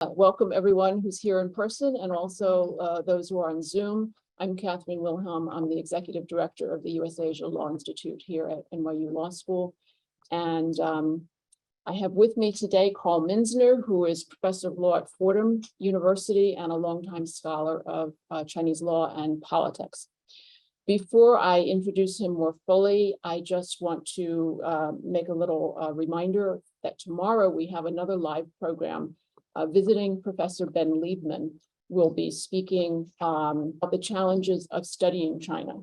Welcome everyone who's here in person and also those who are on Zoom. I'm Catherine Wilhelm. I'm the Executive Director of the U.S. Asia Law Institute here at NYU Law School. And I have with me today Carl Minzner, who is Professor of Law at Fordham University and a longtime scholar of Chinese law and politics. Before I introduce him more fully, I just want to make a little reminder that tomorrow we have another live program. Visiting Professor Ben Liebman will be speaking about the challenges of studying China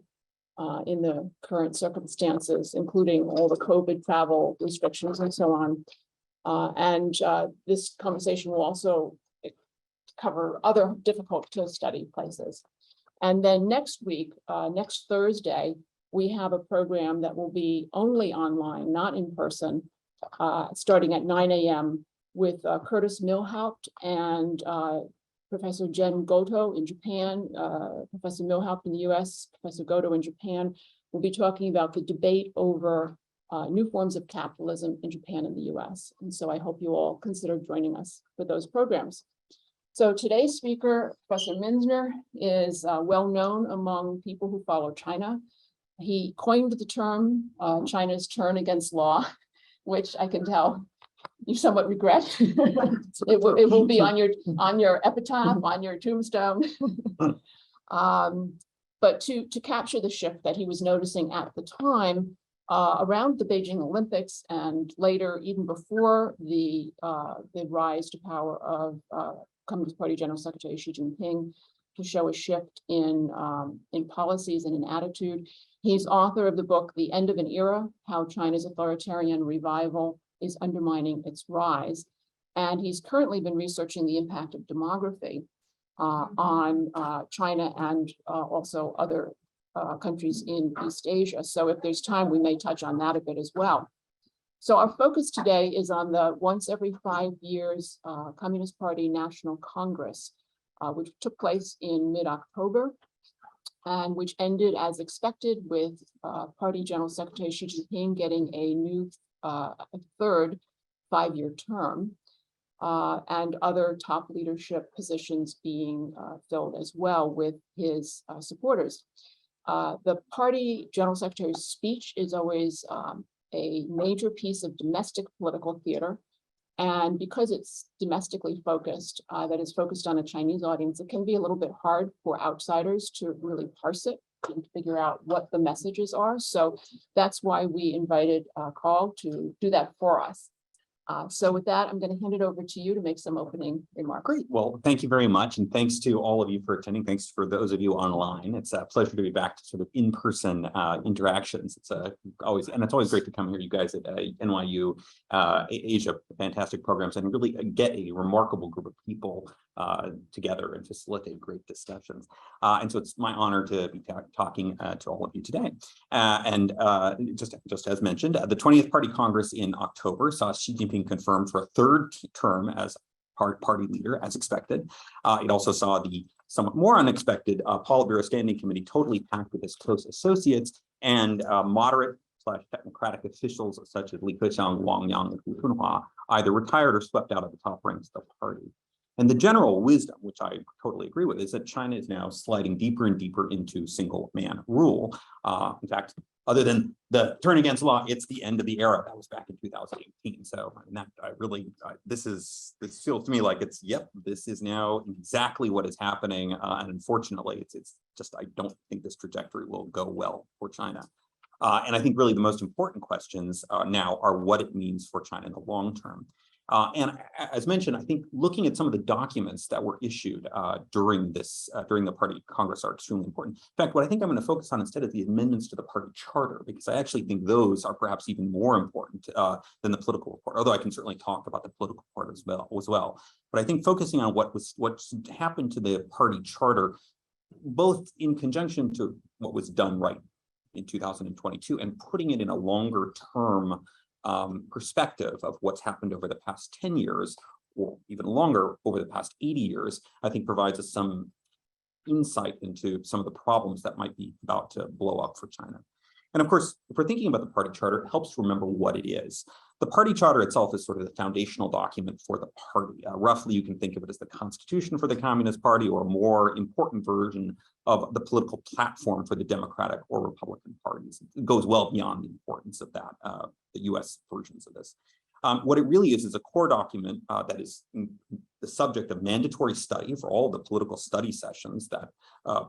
in the current circumstances, including all the COVID travel restrictions and so on. This conversation will also cover other difficult to study places. And then next week, next Thursday, we have a program that will be only online, not in person, starting at 9 a.m. with Curtis Milhaupt and Professor Jen Goto in Japan, Professor Milhaupt in the US, Professor Goto in Japan. We'll be talking about the debate over new forms of capitalism in Japan and the US. And so I hope you all consider joining us for those programs. So today's speaker, Professor Minzner, is well known among people who follow China. He coined the term China's turn against law, which I can tell you somewhat regret. It will be on your epitaph, on your tombstone. But to capture the shift that he was noticing at the time around the Beijing Olympics and later, even before the rise to power of Communist Party General Secretary Xi Jinping, to show a shift in policies and in attitude. He's author of the book, The End of an Era, How China's Authoritarian Revival is Undermining its Rise. And he's currently been researching the impact of demography on China and also other countries in East Asia. So if there's time, we may touch on that a bit as well. So our focus today is on the once every 5 years Communist Party National Congress, which took place in mid-October and which ended as expected with Party General Secretary Xi Jinping getting a new a third 5-year term, and other top leadership positions being filled as well with his supporters. The party general secretary's speech is always a major piece of domestic political theater. And because it's domestically focused, that is focused on a Chinese audience, it can be a little bit hard for outsiders to really parse it and figure out what the messages are. So that's why we invited Carl to do that for us. So with that, I'm going to hand it over to you to make some opening remarks. Great. Well, thank you very much. And thanks to all of you for attending. Thanks for those of you online. It's a pleasure to be back to sort of in-person interactions. It's always great to come here. You guys at NYU Asia, fantastic programs, and really get a remarkable group of people together and facilitate great discussions. And so it's my honor to be talking to all of you today. Just as mentioned, the 20th Party Congress in October saw Xi Jinping confirmed for a third term as party leader, as expected. It also saw the somewhat more unexpected Politburo Standing Committee totally packed with his close associates and moderate/technocratic officials such as Li Keqiang, Wang Yang, and Hu Junhua either retired or swept out of the top ranks of the party. And the general wisdom, which I totally agree with, is that China is now sliding deeper and deeper into single-man rule. In fact, other than the turn against law, it's the end of the era. That was back in 2018. So this feels to me like this is now exactly what is happening. And unfortunately, it's just, I don't think this trajectory will go well for China. And I think really the most important questions now are what it means for China in the long term. And as mentioned, I think looking at some of the documents that were issued during the party Congress are extremely important. In fact, what I think I'm going to focus on instead is the amendments to the party charter, because I actually think those are perhaps even more important than the political report, although I can certainly talk about the political part as well. But I think focusing on what happened to the party charter, both in conjunction to what was done right in 2022 and putting it in a longer term perspective of what's happened over the past 10 years, or even longer, over the past 80 years, I think provides us some insight into some of the problems that might be about to blow up for China. And of course, if we're thinking about the party charter, it helps remember what it is. The party charter itself is sort of the foundational document for the party. Roughly, you can think of it as the constitution for the Communist Party, or a more important version of the political platform for the Democratic or Republican parties. It goes well beyond the importance of that, the US versions of this. What it really is a core document that is the subject of mandatory study for all the political study sessions that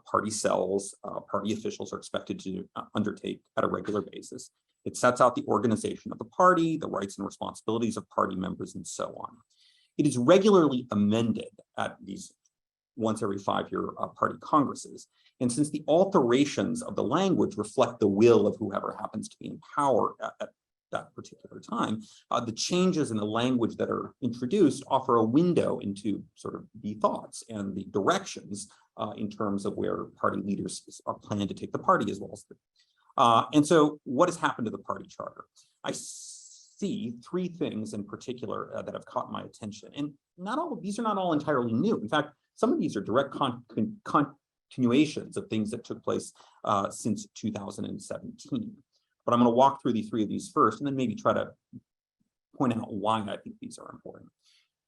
party cells, party officials are expected to undertake at a regular basis. It sets out the organization of the party, the rights and responsibilities of party members, and so on. It is regularly amended at these once every 5-year party congresses. And since the alterations of the language reflect the will of whoever happens to be in power at that particular time, the changes in the language that are introduced offer a window into sort of the thoughts and the directions in terms of where party leaders are planning to take the party, as well as and so what has happened to the party charter? I see 3 things in particular that have caught my attention, and not all of these are not all entirely new. In fact, some of these are direct continuations of things that took place since 2017. But I'm going to walk through the 3 of these first, and then maybe try to point out why I think these are important.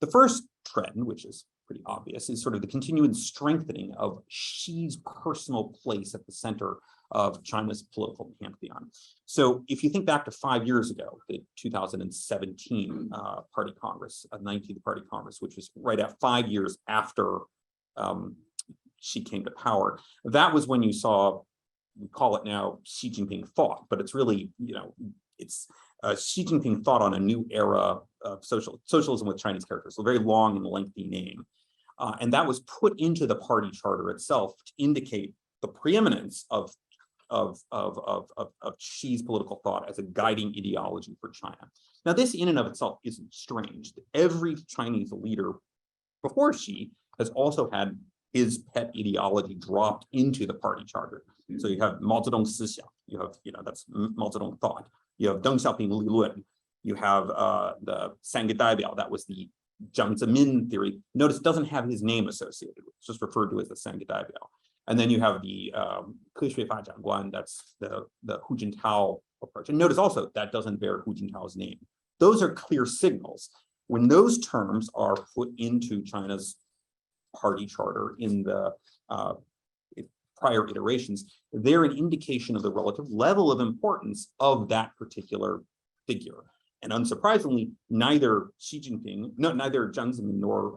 The first trend, which is pretty obvious, is sort of the continuing strengthening of Xi's personal place at the center of China's political pantheon. So if you think back to 5 years ago, the 2017 Party Congress, 19th Party Congress, which was right at 5 years after Xi came to power, that was when you saw, we call it now Xi Jinping thought, but it's really, it's Xi Jinping thought on a new era of socialism with Chinese characters, so a very long and lengthy name. And that was put into the party charter itself to indicate the preeminence of Xi's political thought as a guiding ideology for China. Now, this in and of itself isn't strange. Every Chinese leader before Xi has also had his pet ideology dropped into the party charter. So you have Mao Zedong Sixiang, you have, that's Mao Zedong thought. You have Deng Xiaoping Li Lun. You have the Sangye Daibiao, that was the Jiang Zemin theory. Notice it doesn't have his name associated with it. It's just referred to as the Sangye Daibiao. And then you have the Keshui Fa Jiangguan, that's the Hu Jintao approach. And notice also that doesn't bear Hu Jintao's name. Those are clear signals. When those terms are put into China's party charter in the prior iterations, they're an indication of the relative level of importance of that particular figure. And unsurprisingly, neither Xi Jinping, neither Jiang Zemin nor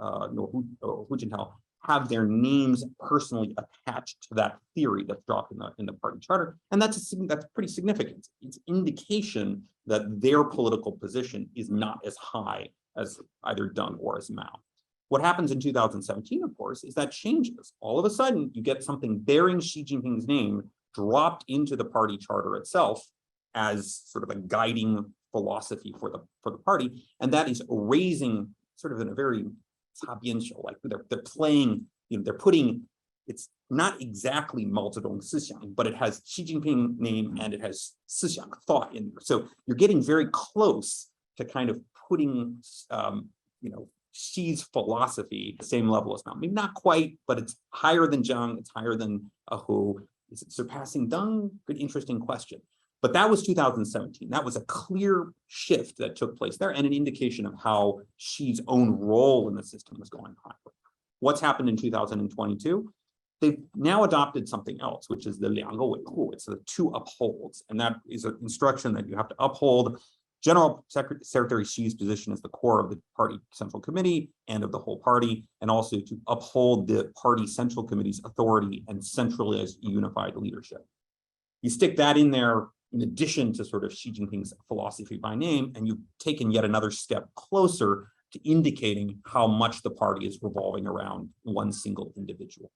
Hu Jintao have their names personally attached to that theory that's dropped in the party charter, and that's pretty significant. It's indication that their political position is not as high as either Deng or as Mao. What happens in 2017, of course, is that changes. All of a sudden, you get something bearing Xi Jinping's name dropped into the party charter itself as sort of a guiding philosophy for the party, and that is raising sort of in a very sapiential, like they're playing, they're putting, it's not exactly Mao Zedong Sixiang, but it has Xi Jinping name and it has Sixiang thought in there. So you're getting very close to kind of putting, Xi's philosophy the same level as Mao. Maybe not quite, but it's higher than Jiang, it's higher than Hu. Is it surpassing Deng? Good, interesting question. But that was 2017. That was a clear shift that took place there and an indication of how Xi's own role in the system was going on. What's happened in 2022? They've now adopted something else, which is the 两个维护. It's the 2 upholds. And that is an instruction that you have to uphold General Secretary Xi's position as the core of the party central committee and of the whole party, and also to uphold the party central committee's authority and centralized unified leadership. You stick that in there in addition to sort of Xi Jinping's philosophy by name, and you've taken yet another step closer to indicating how much the party is revolving around one single individual.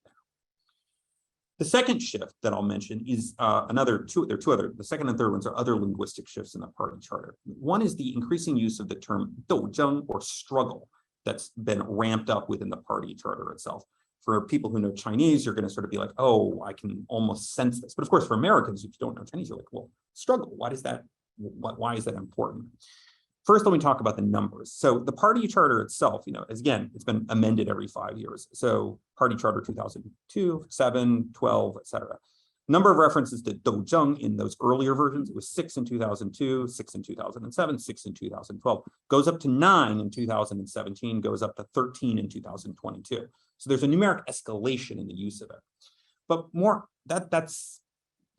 The second shift that I'll mention is the second and third ones are other linguistic shifts in the party charter. One is the increasing use of the term 斗争 or struggle that's been ramped up within the party charter itself. For people who know Chinese, you're going to sort of be like, oh, I can almost sense this. But of course, for Americans, if you don't know Chinese, you're like, well, struggle, why is that important? First, let me talk about the numbers. So the party charter itself, again, it's been amended every 5 years. So party charter 2002, 7, 12, et cetera. Number of references to douzheng in those earlier versions, it was 6 in 2002, 6 in 2007, 6 in 2012, goes up to 9 in 2017, goes up to 13 in 2022. So there's a numeric escalation in the use of it. But more, that's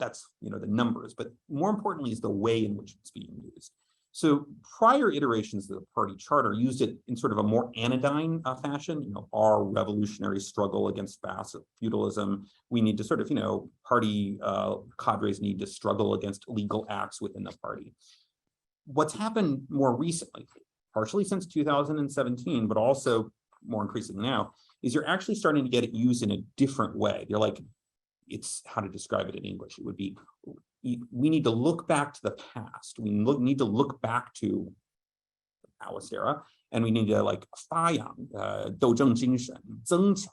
the numbers, but more importantly is the way in which it's being used. So prior iterations of the party charter used it in sort of a more anodyne fashion, our revolutionary struggle against vast feudalism. We need to sort of, party cadres need to struggle against illegal acts within the party. What's happened more recently, partially since 2017, but also more increasingly now, is you're actually starting to get it used in a different way. You're like, it's how to describe it in English. It would be, we need to look back to the past. We need to look back to the Maoist era, and we need to like 发扬斗争精神，增强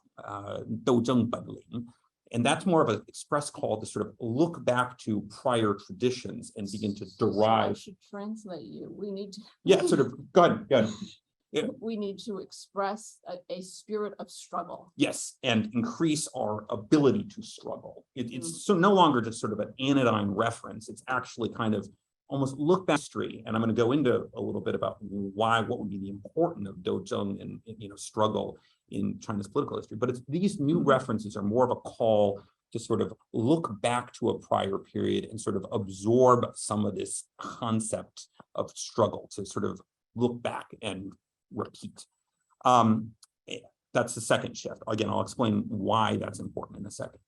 斗争本领. And that's more of an express call to sort of look back to prior traditions and begin to derive. So I should translate you. We need to. Yeah, sort of. Go ahead. Yeah. We need to express a spirit of struggle. Yes, and increase our ability to struggle. It's so no longer just sort of an anodyne reference. It's actually kind of almost look back history. And I'm going to go into a little bit about what would be the importance of douzheng and struggle in China's political history. But these new references are more of a call to sort of look back to a prior period and sort of absorb some of this concept of struggle, to sort of look back and repeat. That's the second shift. Again, I'll explain why that's important in a second.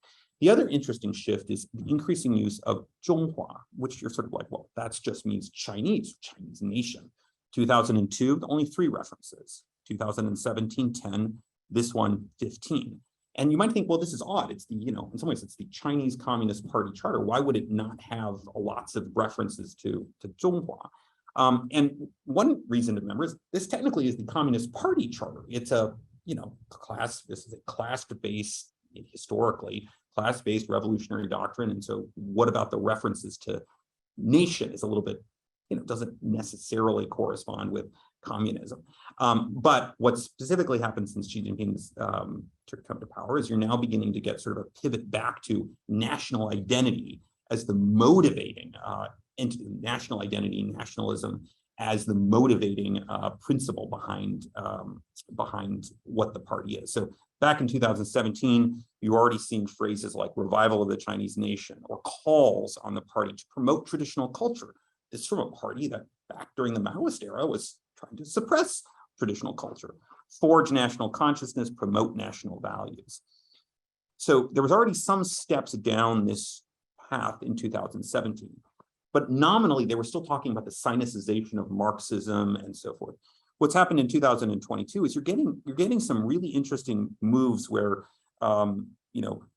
The other interesting shift is the increasing use of Zhonghua, which you're sort of like, well, that just means Chinese nation. 2002, only 3 references. 2017, 10. This one, 15. And you might think, well, this is odd. It's the, in some ways, it's the Chinese Communist Party charter. Why would it not have lots of references to Zhonghua? And one reason to remember is this technically is the Communist Party charter. It's a, this is a class-based, historically, class-based revolutionary doctrine. And so what about the references to nation is a little bit, doesn't necessarily correspond with communism. But what specifically happened since Xi Jinping's come to power is you're now beginning to get sort of a pivot back to national identity as the motivating national identity, nationalism as the motivating principle behind what the party is. So back in 2017, you're already seeing phrases like revival of the Chinese nation or calls on the party to promote traditional culture. This is from a party that back during the Maoist era was trying to suppress traditional culture, forge national consciousness, promote national values. So there was already some steps down this path in 2017. But nominally, they were still talking about the Sinicization of Marxism and so forth. What's happened in 2022 is you're getting some really interesting moves where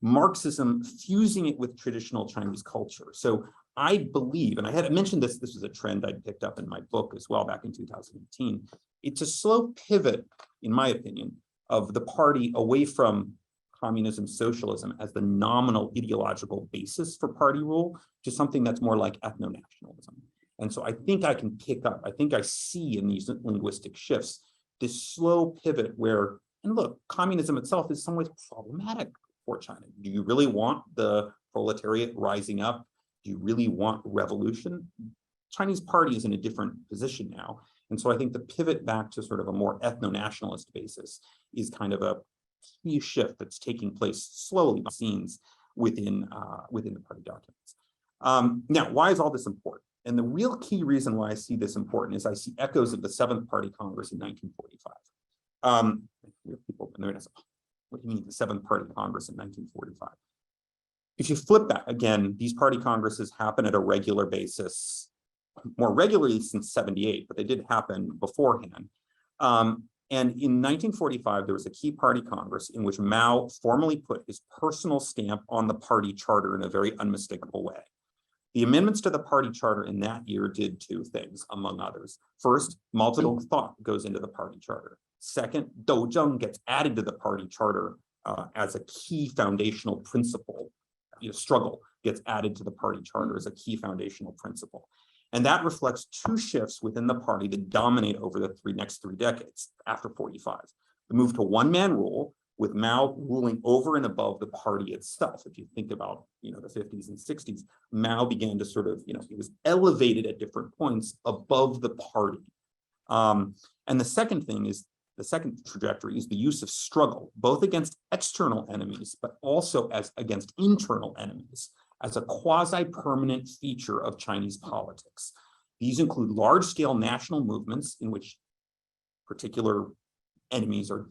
Marxism fusing it with traditional Chinese culture. So I believe, and I had mentioned this was a trend I picked up in my book as well back in 2018. It's a slow pivot, in my opinion, of the party away from communism, socialism as the nominal ideological basis for party rule to something that's more like ethno-nationalism. And so I think I can pick up, I think I see in these linguistic shifts, this slow pivot where, and look, communism itself is in some ways problematic for China. Do you really want the proletariat rising up? Do you really want revolution? Chinese party is in a different position now. And so I think the pivot back to sort of a more ethno-nationalist basis is kind of a key shift that's taking place slowly behind the scenes within the party documents. Now, why is all this important? And the real key reason why I see this important is I see echoes of the 7th Party Congress in 1945. People, and they're going to say, what do you mean the 7th Party Congress in 1945? If you flip that, again, these party congresses happen at a regular basis, more regularly since 78, but they did happen beforehand. And in 1945, there was a key party congress in which Mao formally put his personal stamp on the party charter in a very unmistakable way. The amendments to the party charter in that year did 2 things, among others. First, multiple thought goes into the party charter. Second, douzheng gets added to the party charter as a key foundational principle. Struggle gets added to the party charter as a key foundational principle. And that reflects 2 shifts within the party that dominate over the next 3 decades after 45. The move to one-man rule, with Mao ruling over and above the party itself. If you think about, the 50s and 60s, Mao began to sort of, he was elevated at different points above the party. And the second trajectory is the use of struggle, both against external enemies, but also against internal enemies, as a quasi-permanent feature of Chinese politics. These include large-scale national movements in which particular enemies are,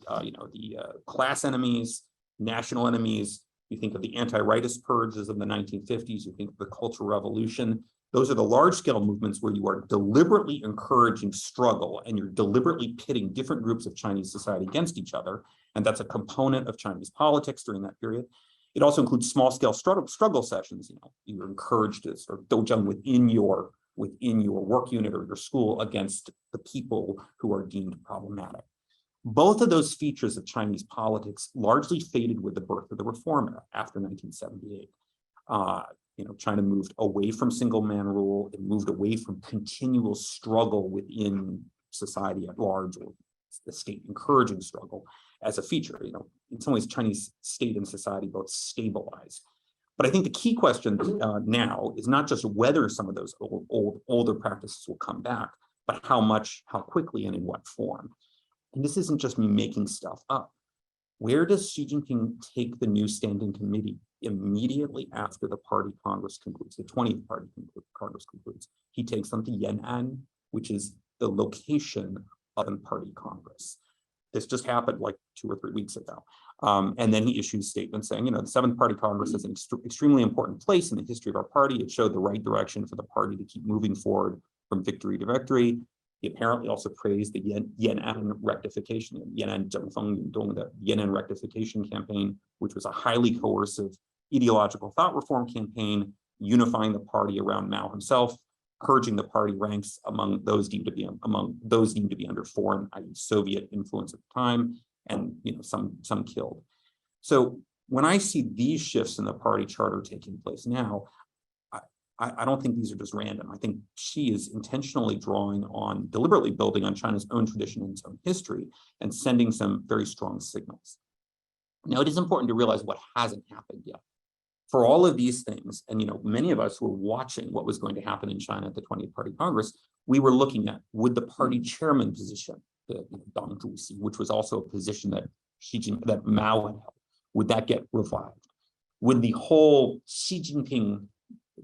the class enemies, national enemies. You think of the anti-rightist purges of the 1950s, you think of the Cultural Revolution. Those are the large-scale movements where you are deliberately encouraging struggle and you're deliberately pitting different groups of Chinese society against each other. And that's a component of Chinese politics during that period. It also includes small-scale struggle sessions. You're encouraged to sort of dojang within your work unit or your school against the people who are deemed problematic. Both of those features of Chinese politics largely faded with the birth of the Reform Era after 1978. China moved away from single man rule. It moved away from continual struggle within society at large, or the state encouraging struggle as a feature. In some ways, Chinese state and society both stabilized. But I think the key question now is not just whether some of those older practices will come back, but how much, how quickly, and in what form. And this isn't just me making stuff up. Where does Xi Jinping take the new standing committee immediately after the party Congress concludes, the 20th party Congress concludes? He takes them to Yan'an, which is the location of the party Congress. This just happened like 2 or 3 weeks ago. And then he issues statements saying, the 7th Party Congress is an extremely important place in the history of our party. It showed the right direction for the party to keep moving forward from victory to victory. He apparently also praised the Yan'an rectification, the Yan'an rectification campaign, which was a highly coercive ideological thought reform campaign, unifying the party around Mao himself, purging the party ranks among those deemed to be under foreign, i.e. Soviet influence at the time, and some killed. So when I see these shifts in the party charter taking place now, I don't think these are just random. I think Xi is intentionally deliberately building on China's own tradition and its own history, and sending some very strong signals. Now, it is important to realize what hasn't happened yet. For all of these things, and many of us were watching what was going to happen in China at the 20th Party Congress, we were looking at, would the party chairman position, the Dang Zhuxi, which was also a position that Mao had held, would that get revived? Would the whole Xi Jinping,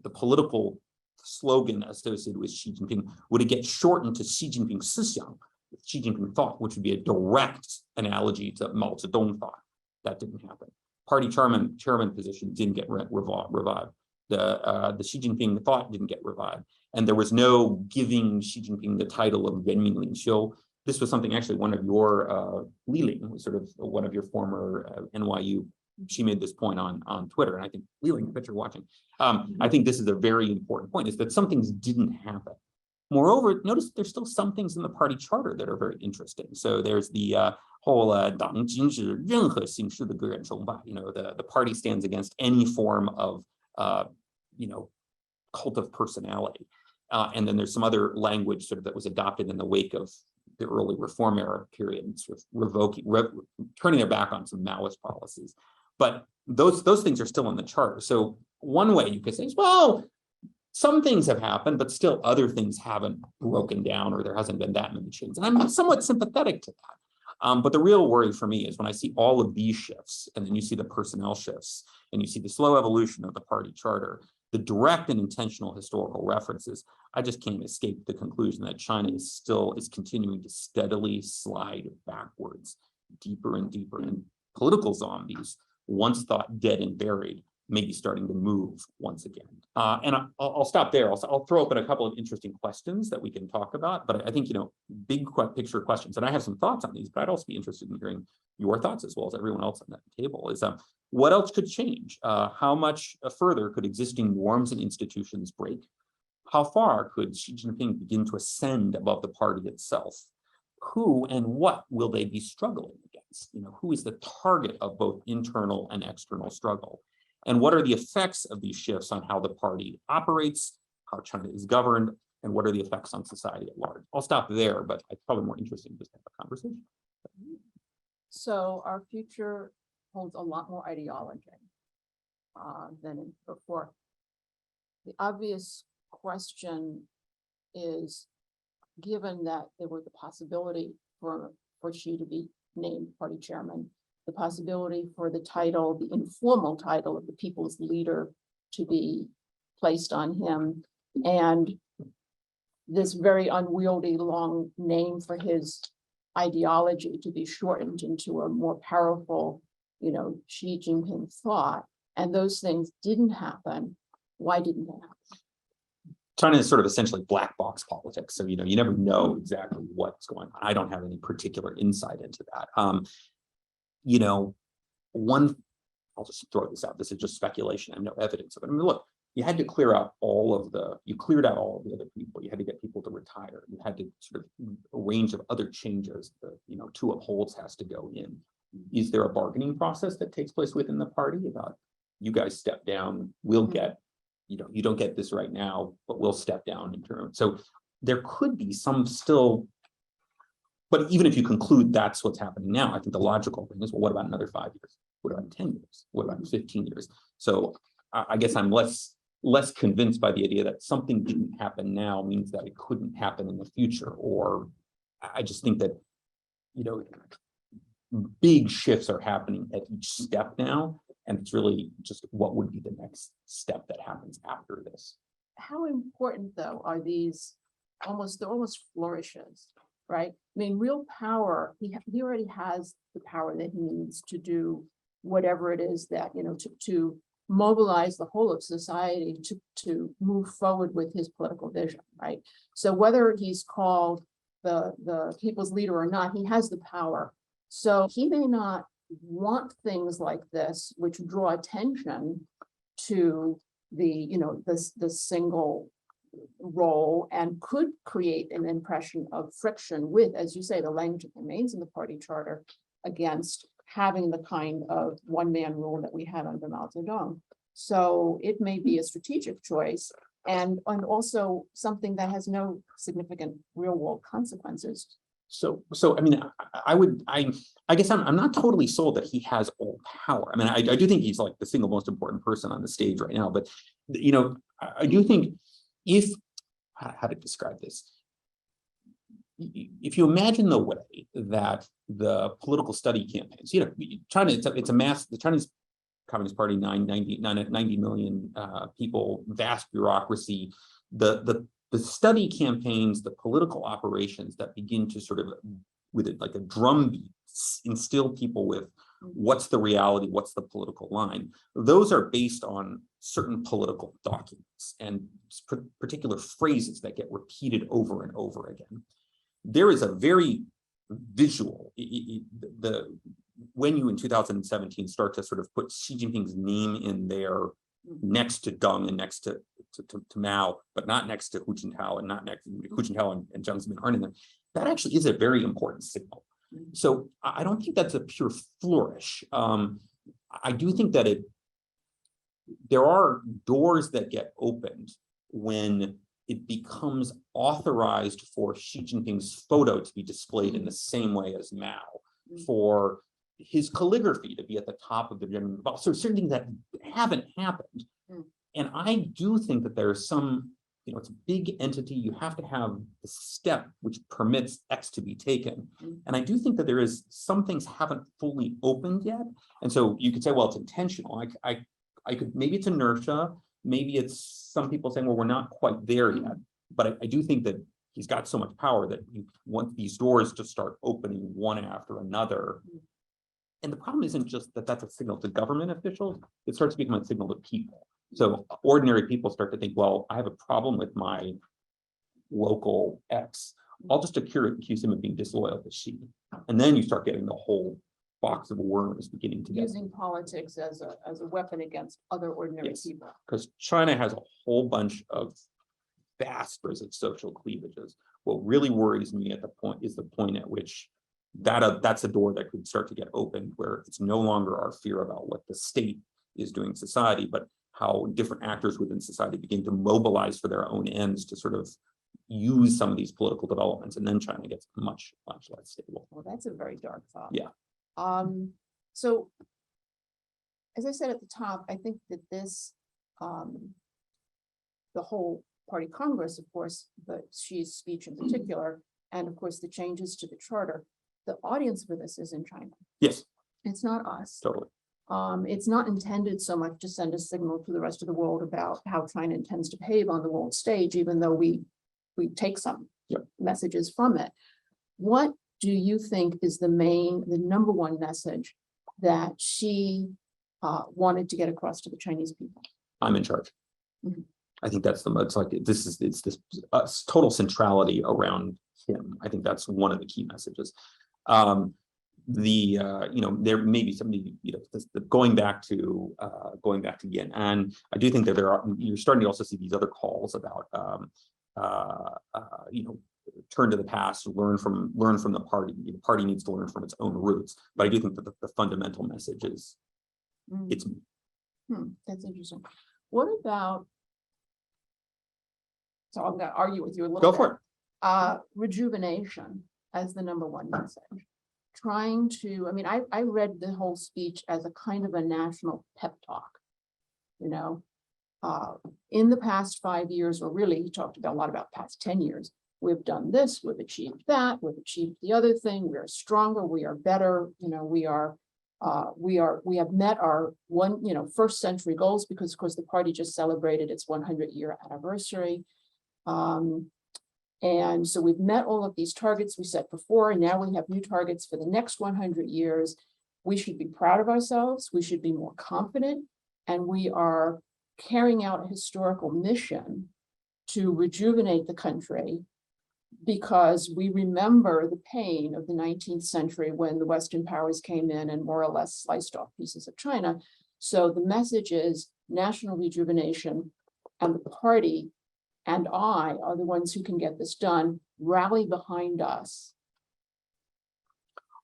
the political slogan associated with Xi Jinping, would it get shortened to Xi Jinping Sixiang, Xi Jinping thought, which would be a direct analogy to Mao Zedong thought? That didn't happen. Party chairman position didn't get revived. The Xi Jinping thought didn't get revived. And there was no giving Xi Jinping the title of Renmin Lingxiu. This was something actually one of your, Li Ling, sort of one of your former NYU, she made this point on Twitter, and I think Li Ling, I bet you're watching. I think this is a very important point, is that some things didn't happen. Moreover, notice there's still some things in the party charter that are very interesting. So there's the whole "党禁止任何形式的个人崇拜." The party stands against any form of cult of personality. And then there's some other language sort of that was adopted in the wake of the early Reform Era period, sort of turning their back on some Maoist policies. But those things are still in the charter. So one way you could say is, well, some things have happened, but still other things haven't broken down, or there hasn't been that many changes. And I'm somewhat sympathetic to that. But the real worry for me is when I see all of these shifts, and then you see the personnel shifts, and you see the slow evolution of the party charter, the direct and intentional historical references, I just can't escape the conclusion that China is continuing to steadily slide backwards, deeper and deeper. And political zombies, once thought dead and buried, may be starting to move once again. And I'll stop there. I'll throw open a couple of interesting questions that we can talk about. But I think, big picture questions, and I have some thoughts on these, but I'd also be interested in hearing your thoughts as well as everyone else on that table, is what else could change? How much further could existing norms and institutions break? How far could Xi Jinping begin to ascend above the party itself? Who and what will they be struggling against? Who is the target of both internal and external struggle? And what are the effects of these shifts on how the party operates, how China is governed, and what are the effects on society at large? I'll stop there, but it's probably more interesting just to have a conversation. So our future holds a lot more ideology than before. The obvious question is, given that there was the possibility for Xi to be named party chairman, the possibility for the title, the informal title of the people's leader to be placed on him, and this very unwieldy long name for his ideology to be shortened into a more powerful, Xi Jinping thought, and those things didn't happen. Why didn't they happen? China is sort of essentially black box politics. So, you never know exactly what's going on. I don't have any particular insight into that. I'll just throw this out. This is just speculation. I have no evidence of it. I mean, look, you had to cleared out all of the other people. You had to get people to retire. You had to sort of a range of other changes. Two upholds has to go in. Is there a bargaining process that takes place within the party about, you guys step down, we'll get, you don't get this right now, but we'll step down in terms. So there could be some still, but even if you conclude that's what's happening now, I think the logical thing is, well, what about another 5 years? What about 10 years? What about 15 years? So I guess I'm less convinced by the idea that something didn't happen now means that it couldn't happen in the future. Or I just think that, big shifts are happening at each step now. And it's really just what would be the next step that happens after this. How important, though, are these they're almost flourishes, right? I mean, real power, he already has the power that he needs to do whatever it is that, to mobilize the whole of society to move forward with his political vision, right? So whether he's called the people's leader or not, he has the power. So he may not want things like this, which draw attention to the single role and could create an impression of friction with, as you say, the language that remains in the party charter against having the kind of one-man rule that we had under Mao Zedong. So it may be a strategic choice and also something that has no significant real-world consequences. So I mean, I guess I'm not totally sold that he has all power. I mean, I do think he's like the single most important person on the stage right now, but I do think how to describe this? If you imagine the way that the political study campaigns, China, it's a mass, the Chinese Communist Party, 90 million people, vast bureaucracy, the study campaigns, the political operations that begin to sort of, with it like a drumbeat, instill people with what's the reality, what's the political line. Those are based on certain political documents and particular phrases that get repeated over and over again. There is a very visual, when you in 2017 start to sort of put Xi Jinping's name in there next to Deng and next to Mao, but not next to Hu Jintao and not next to Hu Jintao and Jiang Zemin aren't in there. That actually is a very important signal. So I don't think that's a pure flourish. I do think that there are doors that get opened when it becomes authorized for Xi Jinping's photo to be displayed in the same way as Mao, for his calligraphy to be at the top of the general. So certain things that haven't happened. And I do think that there's some, it's a big entity. You have to have the step which permits X to be taken. And I do think that there is some things haven't fully opened yet. And so you could say, well, it's intentional. I could, maybe it's inertia. Maybe it's some people saying, well, we're not quite there yet. But I do think that he's got so much power that you want these doors to start opening one after another. And the problem isn't just that that's a signal to government officials. It starts to become a signal to people. So ordinary people start to think, well, I have a problem with my local X. I'll just accuse him of being disloyal to Xi. And then you start getting the whole box of worms beginning to using politics as a weapon against other ordinary people. Because China has a whole bunch of vast social cleavages. What really worries me at the point at which that's a door that could start to get opened, where it's no longer our fear about what the state is doing in society, but how different actors within society begin to mobilize for their own ends to sort of use some of these political developments, and then China gets much, much less stable. Well, that's a very dark thought. Yeah. So as I said at the top, I think that this, the whole party Congress, of course, but Xi's speech in particular, and of course the changes to the charter, the audience for this is in China. Yes, It's not us. totally. It's not intended so much to send a signal to the rest of the world about how China intends to behave on the world stage, even though we take some messages from it. What do you think is the number one message that she wanted to get across to the Chinese people? I'm in charge. Mm-hmm. I think that's it's this total centrality around him. I think that's one of the key messages. There may be somebody, going back to Xi'an, I do think that you're starting to also see these other calls about turn to the past, learn from the party. The party needs to learn from its own roots. But I do think that the fundamental message is it's me. That's interesting. What about, so I'm going to argue with you a little bit. Go for it. Rejuvenation as the number one message. Trying to, I read the whole speech as a kind of a national pep talk. In the past 5 years, or really he talked about a lot about past 10 years, we've done this, we've achieved that, we've achieved the other thing, we are stronger, we are better, we have met our first century goals, because of course the party just celebrated its 100-year anniversary. And so we've met all of these targets we set before, and now we have new targets for the next 100 years. We should be proud of ourselves, we should be more confident, and we are carrying out a historical mission to rejuvenate the country, because we remember the pain of the 19th century when the Western powers came in and more or less sliced off pieces of China. So the message is national rejuvenation, and the party and I are the ones who can get this done. Rally behind us.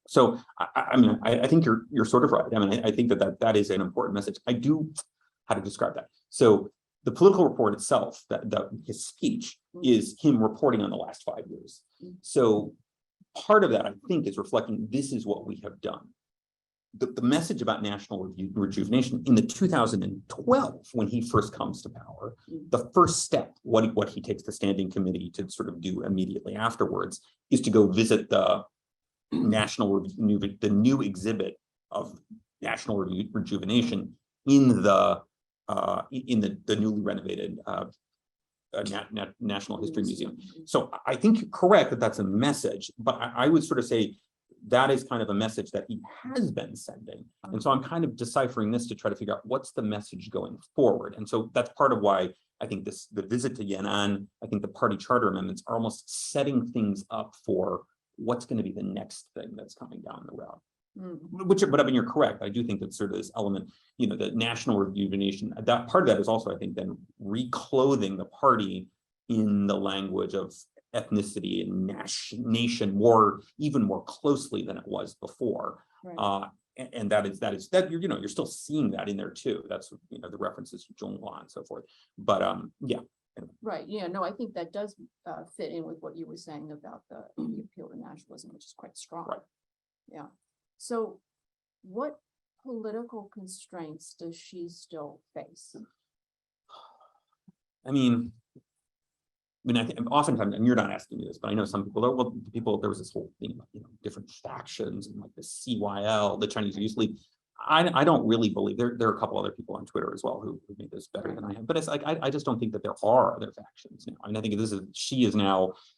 So I think you're sort of right. I think that is an important message. How to describe that? So the political report itself, his speech, is him reporting on the last 5 years. So part of that, I think, is reflecting this is what we have done. The message about national rejuvenation in the 2012, when he first comes to power, the first step, what he takes the standing committee to sort of do immediately afterwards, is to go visit the new exhibit of national rejuvenation in the newly renovated National History Museum. So I think you're correct that that's a message, but I would sort of say that is kind of a message that he has been sending. And so I'm kind of deciphering this to try to figure out what's the message going forward. And so that's part of why I think the visit to Xi'an, I think the party charter amendments are almost setting things up for what's going to be the next thing that's coming down the road. But you're correct. I do think that sort of this element, the national rejuvenation, that part of that is also, I think, then reclothing the party in the language of ethnicity and nation even more closely than it was before. Right. And that you're still seeing that in there too. That's the references to Zhonghua and so forth. But yeah. Right. Yeah. No, I think that does fit in with what you were saying about the appeal to nationalism, which is quite strong. Right. Yeah. So what political constraints does she still face? I think oftentimes, and you're not asking me this, but I know some people, there was this whole thing about, different factions and like the CYL, the Chinese Youth League. I don't really believe there are a couple other people on Twitter as well who made this better than I have, but it's like, I just don't think that there are other factions now. I think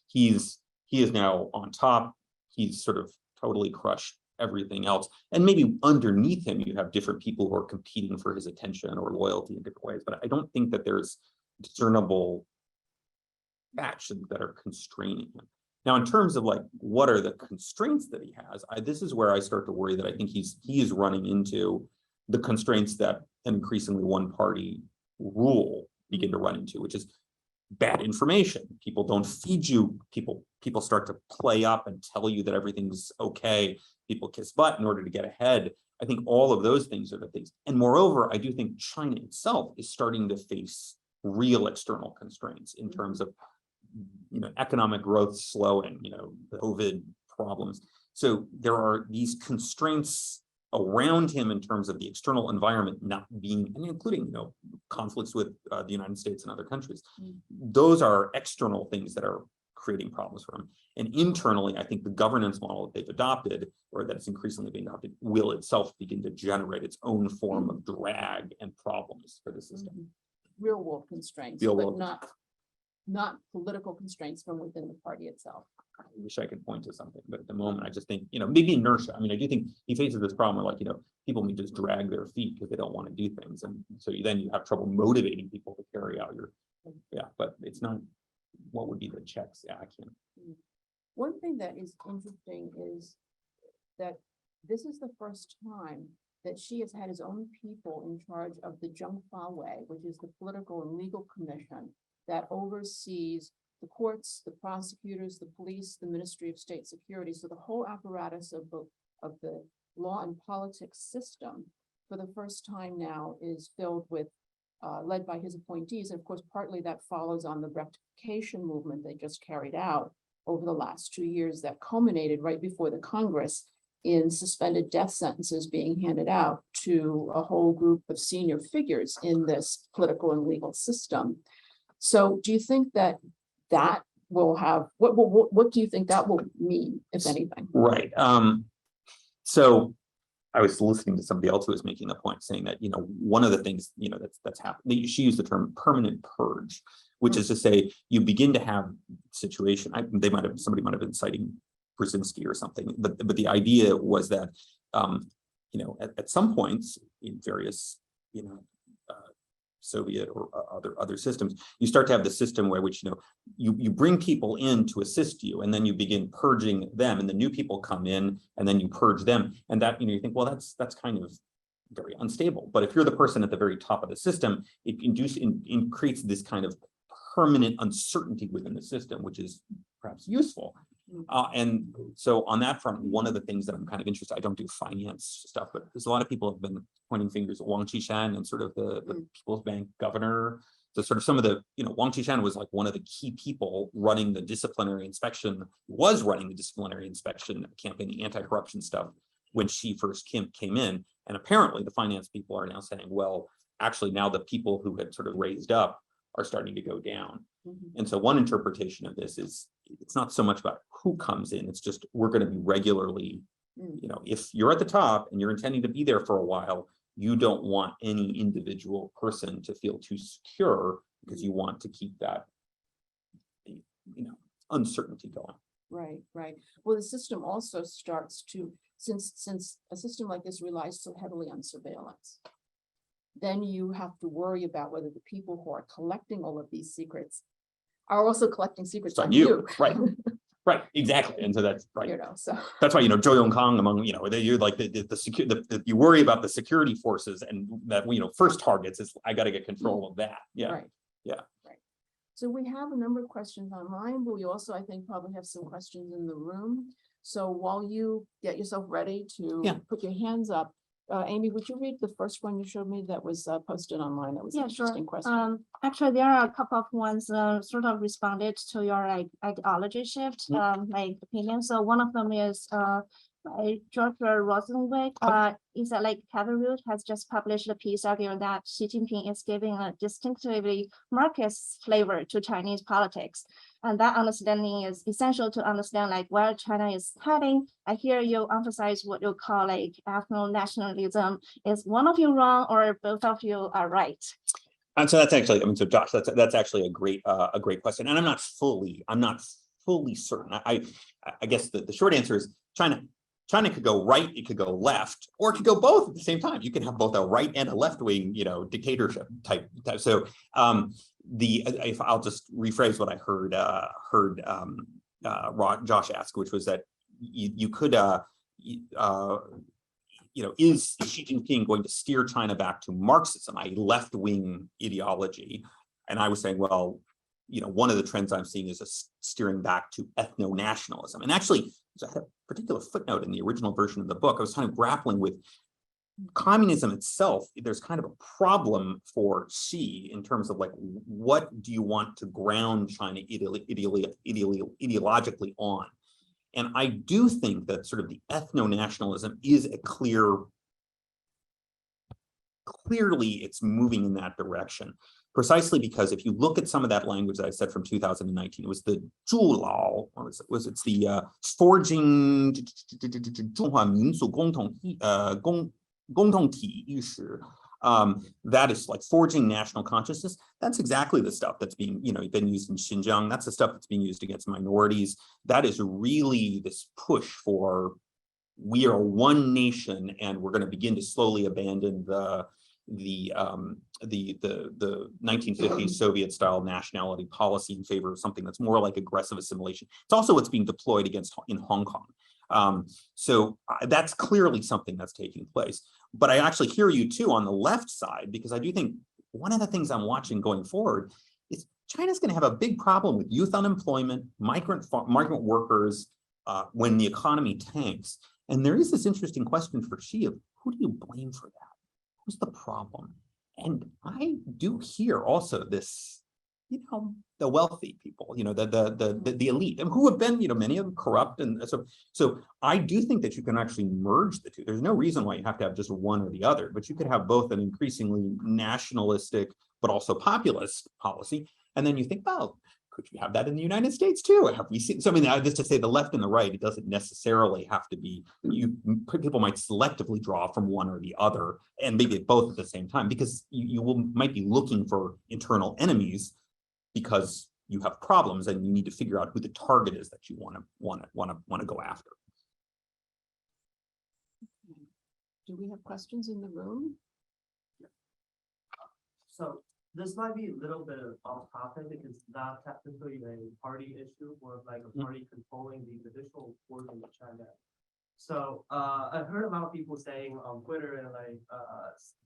he is now on top. He's sort of totally crushed everything else. And maybe underneath him, you have different people who are competing for his attention or loyalty in different ways. But I don't think that there's discernible factions that are constraining him. Now, in terms of like, what are the constraints that he has? This is where I start to worry that I think he is running into the constraints that an increasingly one-party rule begin to run into, which is bad information. People don't feed you. People start to play up and tell you that everything's okay. People kiss butt in order to get ahead. I think all of those things are the things. And moreover, I do think China itself is starting to face real external constraints in terms of economic growth slowing, COVID problems. So there are these constraints around him in terms of the external environment not being, and including, conflicts with the United States and other countries. Those are external things that are creating problems for him. And internally, I think the governance model that they've adopted, or that it's increasingly being adopted, will itself begin to generate its own form of drag and problems for the system. Real world constraints, Real but world. not political constraints from within the party itself. I wish I could point to something, but at the moment, I just think, maybe inertia. I mean, I do think he faces this problem where, people may just drag their feet because they don't want to do things. And so then you have trouble motivating people to carry out but it's not, what would be the checks? Yeah, I can't. One thing that is interesting is that this is the first time that Xi has had his own people in charge of the Zhengfa, which is the political and legal commission that oversees the courts, the prosecutors, the police, the Ministry of State Security. So the whole apparatus of the law and politics system, for the first time now, is filled with, led by his appointees. And of course, partly that follows on the rectification movement they just carried out over the last 2 years that culminated right before the Congress in suspended death sentences being handed out to a whole group of senior figures in this political and legal system. So do you think that will have, what do you think that will mean, if anything? Right. So I was listening to somebody else who was making the point, saying that, one of the things, that's happened, she used the term permanent purge, which is to say you begin to have situation. Somebody might have been citing Brzezinski or something, but the idea was that, at some points in various, Soviet or other systems, you start to have the system where you bring people in to assist you, and then you begin purging them, and the new people come in, and then you purge them, and that you think, well, that's kind of very unstable. But if you're the person at the very top of the system, it creates this kind of permanent uncertainty within the system, which is perhaps useful. And so on that front, one of the things that I'm kind of interested, I don't do finance stuff, but there's a lot of people have been pointing fingers at Wang Qishan and sort of the People's Bank governor. So sort of some of the, Wang Qishan was like one of the key people running the disciplinary inspection, campaign, the anti-corruption stuff when Xi first came in. And apparently the finance people are now saying, well, actually now the people who had sort of raised up are starting to go down. And so one interpretation of this is it's not so much about who comes in, it's just we're going to be regularly, if you're at the top and you're intending to be there for a while, you don't want any individual person to feel too secure because you want to keep that, uncertainty going. Right. Well, the system also starts to, since a system like this relies so heavily on surveillance, then you have to worry about whether the people who are collecting all of these secrets are also collecting secrets on you. Right, exactly. And so that's right. So that's why, Zhou Yongkang among, you're like you worry about the security forces, and that, first targets is I got to get control of that. Right. So we have a number of questions online, but we also, I think, probably have some questions in the room. So while you get yourself ready to put your hands up, Amy, would you read the first one you showed me that was posted online? That was an interesting question. Actually, there are a couple of ones sort of responded to your ideology shift, my opinion. So one of them is by George Rosenwick. Is that Kevin Root has just published a piece arguing that Xi Jinping is giving a distinctively Marxist flavor to Chinese politics. And that understanding is essential to understand where China is heading. I hear you emphasize what you call ethno-nationalism. Is one of you wrong, or both of you are right? And so that's actually, so Josh, that's actually a great question. And I'm not fully certain. I guess the short answer is China could go right, it could go left, or it could go both at the same time. You can have both a right and a left-wing, dictatorship type. So if I'll just rephrase what I heard Josh ask, which was that you could is Xi Jinping going to steer China back to Marxism, a left-wing ideology? And I was saying, well, one of the trends I'm seeing is a steering back to ethno-nationalism. And actually, I had a particular footnote in the original version of the book. I was kind of grappling with communism itself. There's kind of a problem for Xi in terms of what do you want to ground China ideologically on? And I do think that sort of the ethno-nationalism is a clear clearly it's moving in that direction. Precisely because if you look at some of that language that I said from 2019, it was the 筑牢, or it's the forging 中华民族共同体意识. That is like forging national consciousness. That's exactly the stuff that's being, been used in Xinjiang. That's the stuff that's being used against minorities. That is really this push for we are one nation, and we're going to begin to slowly abandon the 1950s Soviet-style nationality policy in favor of something that's more like aggressive assimilation. It's also what's being deployed in Hong Kong. So that's clearly something that's taking place. But I actually hear you too on the left side, because I do think one of the things I'm watching going forward is China's going to have a big problem with youth unemployment, migrant workers, when the economy tanks. And there is this interesting question for Xi of who do you blame for that? Who's the problem? And I do hear also this, the wealthy people, the elite, and who have been, many of them corrupt. And so I do think that you can actually merge the two. There's no reason why you have to have just one or the other, but you could have both an increasingly nationalistic, but also populist policy. And then you think, well, could you have that in the United States too? Have we seen? So I mean, just to say the left and the right, it doesn't necessarily have to be. People might selectively draw from one or the other, and maybe both at the same time, because might be looking for internal enemies because you have problems, and you need to figure out who the target is that you want to go after. Do we have questions in the room? So this might be a little bit off topic because it's not technically a party issue, more like a party controlling the judicial organ of China. So I've heard a lot of people saying on Twitter and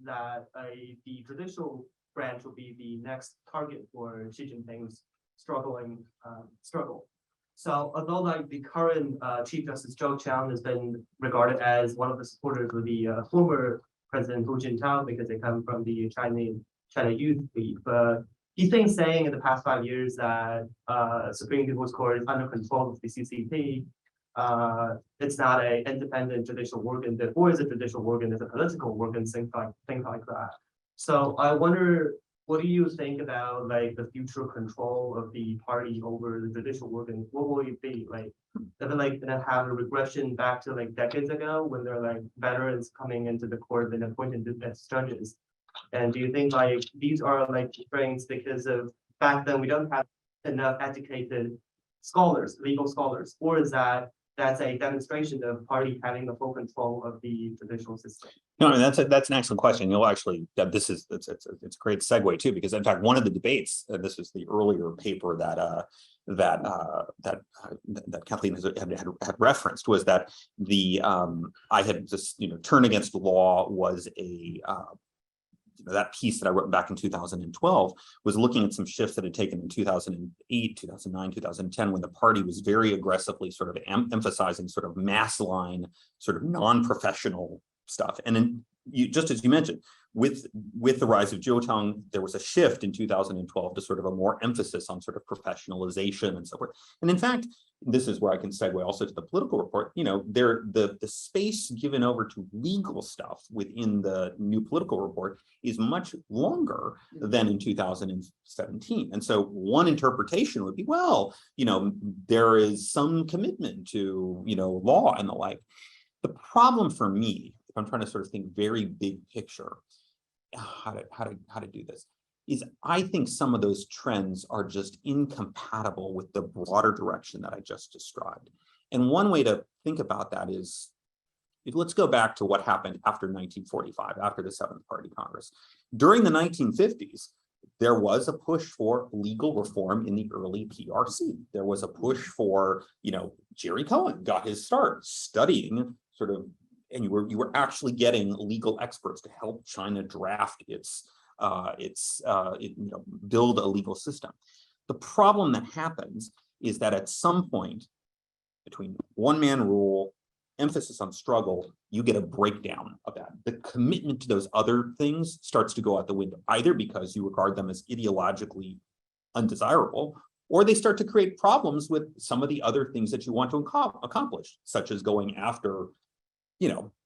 that the judicial branch will be the next target for Xi Jinping's struggle. So although the current Chief Justice Zhou Qiang has been regarded as one of the supporters of the former President Hu Jintao because they come from the China Youth League, but he's been saying in the past 5 years that Supreme People's Court is under control of the CCP. It's not an independent judicial organ, or is a judicial organ, it's a political organ, things like that. So I wonder, what do you think about the future control of the party over the judicial organ? What will it be like? If gonna have a regression back to decades ago when there are veterans coming into the court and appointed as judges? And do you think these are strengths because of back then we don't have enough educated scholars, legal scholars, or is that's a demonstration of party having the full control of the judicial system? No, I mean, that's an excellent question. You'll actually, it's a great segue too, because in fact, one of the debates, this is the earlier paper that Kathleen had referenced, was that I had just, Turn Against the Law was that piece that I wrote back in 2012 was looking at some shifts that had taken in 2008, 2009, 2010, when the party was very aggressively sort of emphasizing sort of mass line, sort of non-professional stuff. And then just as you mentioned, with the rise of Jiutang, there was a shift in 2012 to sort of a more emphasis on sort of professionalization and so forth. And in fact, this is where I can segue also to the political report. The space given over to legal stuff within the new political report is much longer than in 2017. And so one interpretation would be, well, there is some commitment to, law and the like. The problem for me, if I'm trying to sort of think very big picture, how to do this, is I think some of those trends are just incompatible with the broader direction that I just described. And one way to think about that is, let's go back to what happened after 1945, after the Seventh Party Congress. During the 1950s, there was a push for legal reform in the early PRC. There was a push for, Jerry Cohen got his start studying sort of, and you were actually getting legal experts to help China draft build a legal system. The problem that happens is that at some point between one-man rule, emphasis on struggle, you get a breakdown of that. The commitment to those other things starts to go out the window, either because you regard them as ideologically undesirable, or they start to create problems with some of the other things that you want to accomplish, such as going after,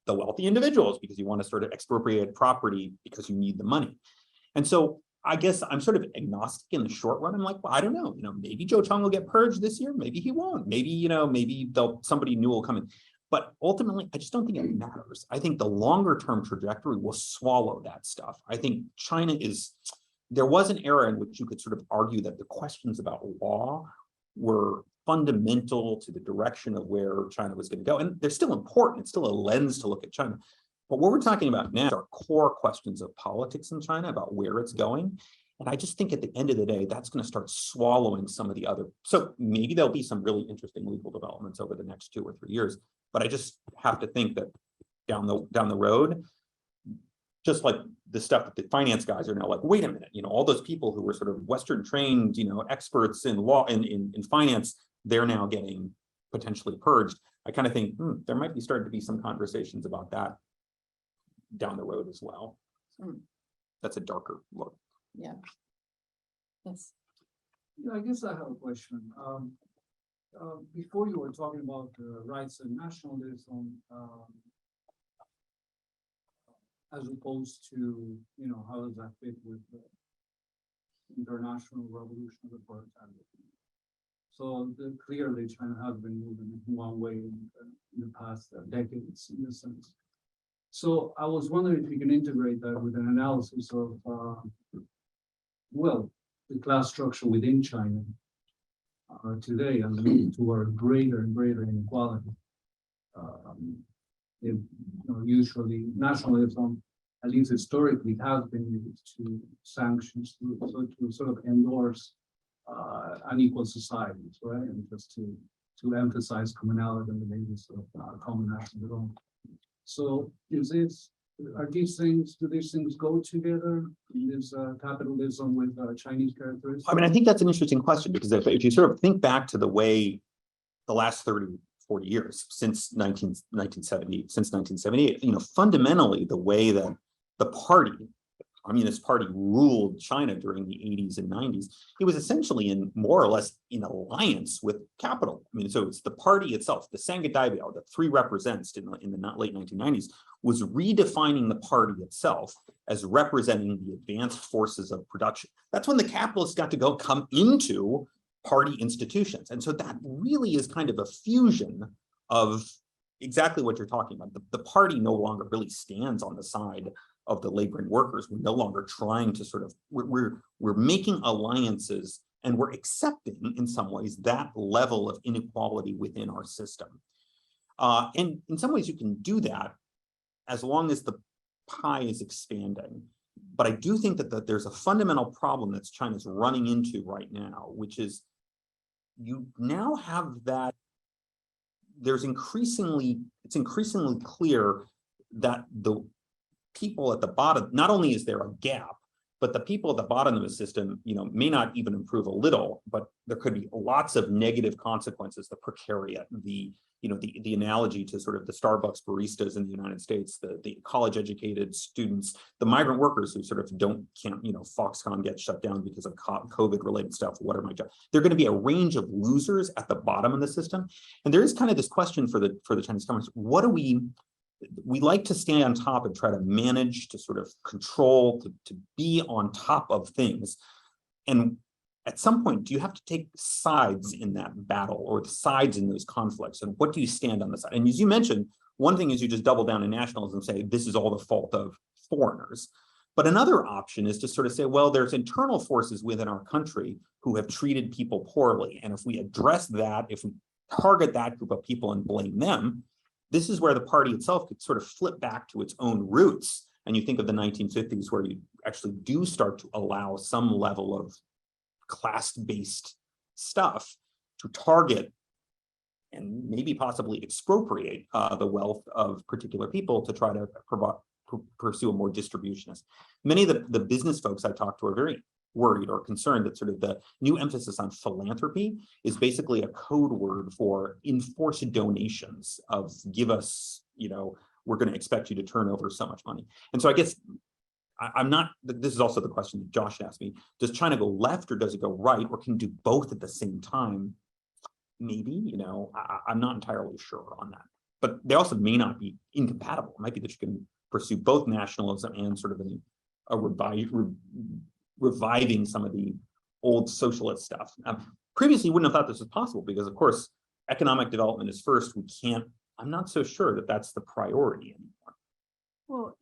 the wealthy individuals because you want to sort of expropriate property because you need the money. And so I guess I'm sort of agnostic in the short run. I'm like, well, I don't know, maybe Zhou Chang will get purged this year. Maybe he won't. Maybe, maybe somebody new will come in. But ultimately, I just don't think it matters. I think the longer term trajectory will swallow that stuff. I think China there was an era in which you could sort of argue that the questions about law were fundamental to the direction of where China was going to go. And they're still important. It's still a lens to look at China. But what we're talking about now are core questions of politics in China about where it's going. And I just think at the end of the day, that's going to start swallowing some of the other. So maybe there'll be some really interesting legal developments over the next 2 or 3 years. But I just have to think that down the road, just like the stuff that the finance guys are now like, wait a minute, all those people who were sort of Western trained, experts in law in finance, they're now getting potentially purged. I kind of think there might be starting to be some conversations about that down the road as well. That's a darker look. Yeah. Yes. Yeah, I guess I have a question. Before you were talking about rights and nationalism, as opposed to, how does that fit with the international revolution of the proletariat? So clearly China has been moving in one way in the past decades, in a sense. So I was wondering if you can integrate that with an analysis of, the class structure within China today and leading toward greater and greater inequality. Usually nationalism, at least historically, has been used to sanctions to sort of endorse unequal societies, right? And just to emphasize commonality and the basis of common national development. So do these things go together? Is capitalism with Chinese characteristics? I mean, I think that's an interesting question because if you sort of think back to the way the last 30, 40 years since 1978, fundamentally the way that the Communist Party ruled China during the 80s and 90s, it was essentially more or less in alliance with capital. So it's the party itself, the Sangha Daibao, that three represents in the late 1990s, was redefining the party itself as representing the advanced forces of production. That's when the capitalists got to come into party institutions. And so that really is kind of a fusion of exactly what you're talking about. The party no longer really stands on the side of the laboring workers. We're no longer trying to sort of, we're making alliances and we're accepting in some ways that level of inequality within our system. And in some ways you can do that as long as the pie is expanding. But I do think that there's a fundamental problem that China's running into right now, which is you now have that it's increasingly clear that the people at the bottom, not only is there a gap, but the people at the bottom of the system, may not even improve a little, but there could be lots of negative consequences, the precariat, the analogy to sort of the Starbucks baristas in the United States, the college-educated students, the migrant workers who sort of can't, Foxconn gets shut down because of COVID-related stuff, whatever my job. There are going to be a range of losers at the bottom of the system. And there is kind of this question for the Chinese Communists, what do we like to stay on top and try to manage, to sort of control, to be on top of things. And at some point, do you have to take sides in that battle or sides in those conflicts? And what do you stand on the side? And as you mentioned, one thing is you just double down in nationalism and say, this is all the fault of foreigners. But another option is to sort of say, well, there's internal forces within our country who have treated people poorly. And if we address that, if we target that group of people and blame them, this is where the party itself could sort of flip back to its own roots. And you think of the 1950s where you actually do start to allow some level of class-based stuff to target and maybe possibly expropriate the wealth of particular people to try to pursue a more distributionist. Many of the business folks I talked to are very worried or concerned that sort of the new emphasis on philanthropy is basically a code word for enforced donations of give us, we're going to expect you to turn over so much money. And so I guess this is also the question that Josh asked me, does China go left or does it go right, or can do both at the same time? Maybe, I'm not entirely sure on that. but they also may not be incompatible. It might be that you can pursue both nationalism and sort of reviving some of the old socialist stuff. Previously, you wouldn't have thought this was possible because, of course, economic development is first. We can't, I'm not so sure that that's the priority anymore. Well,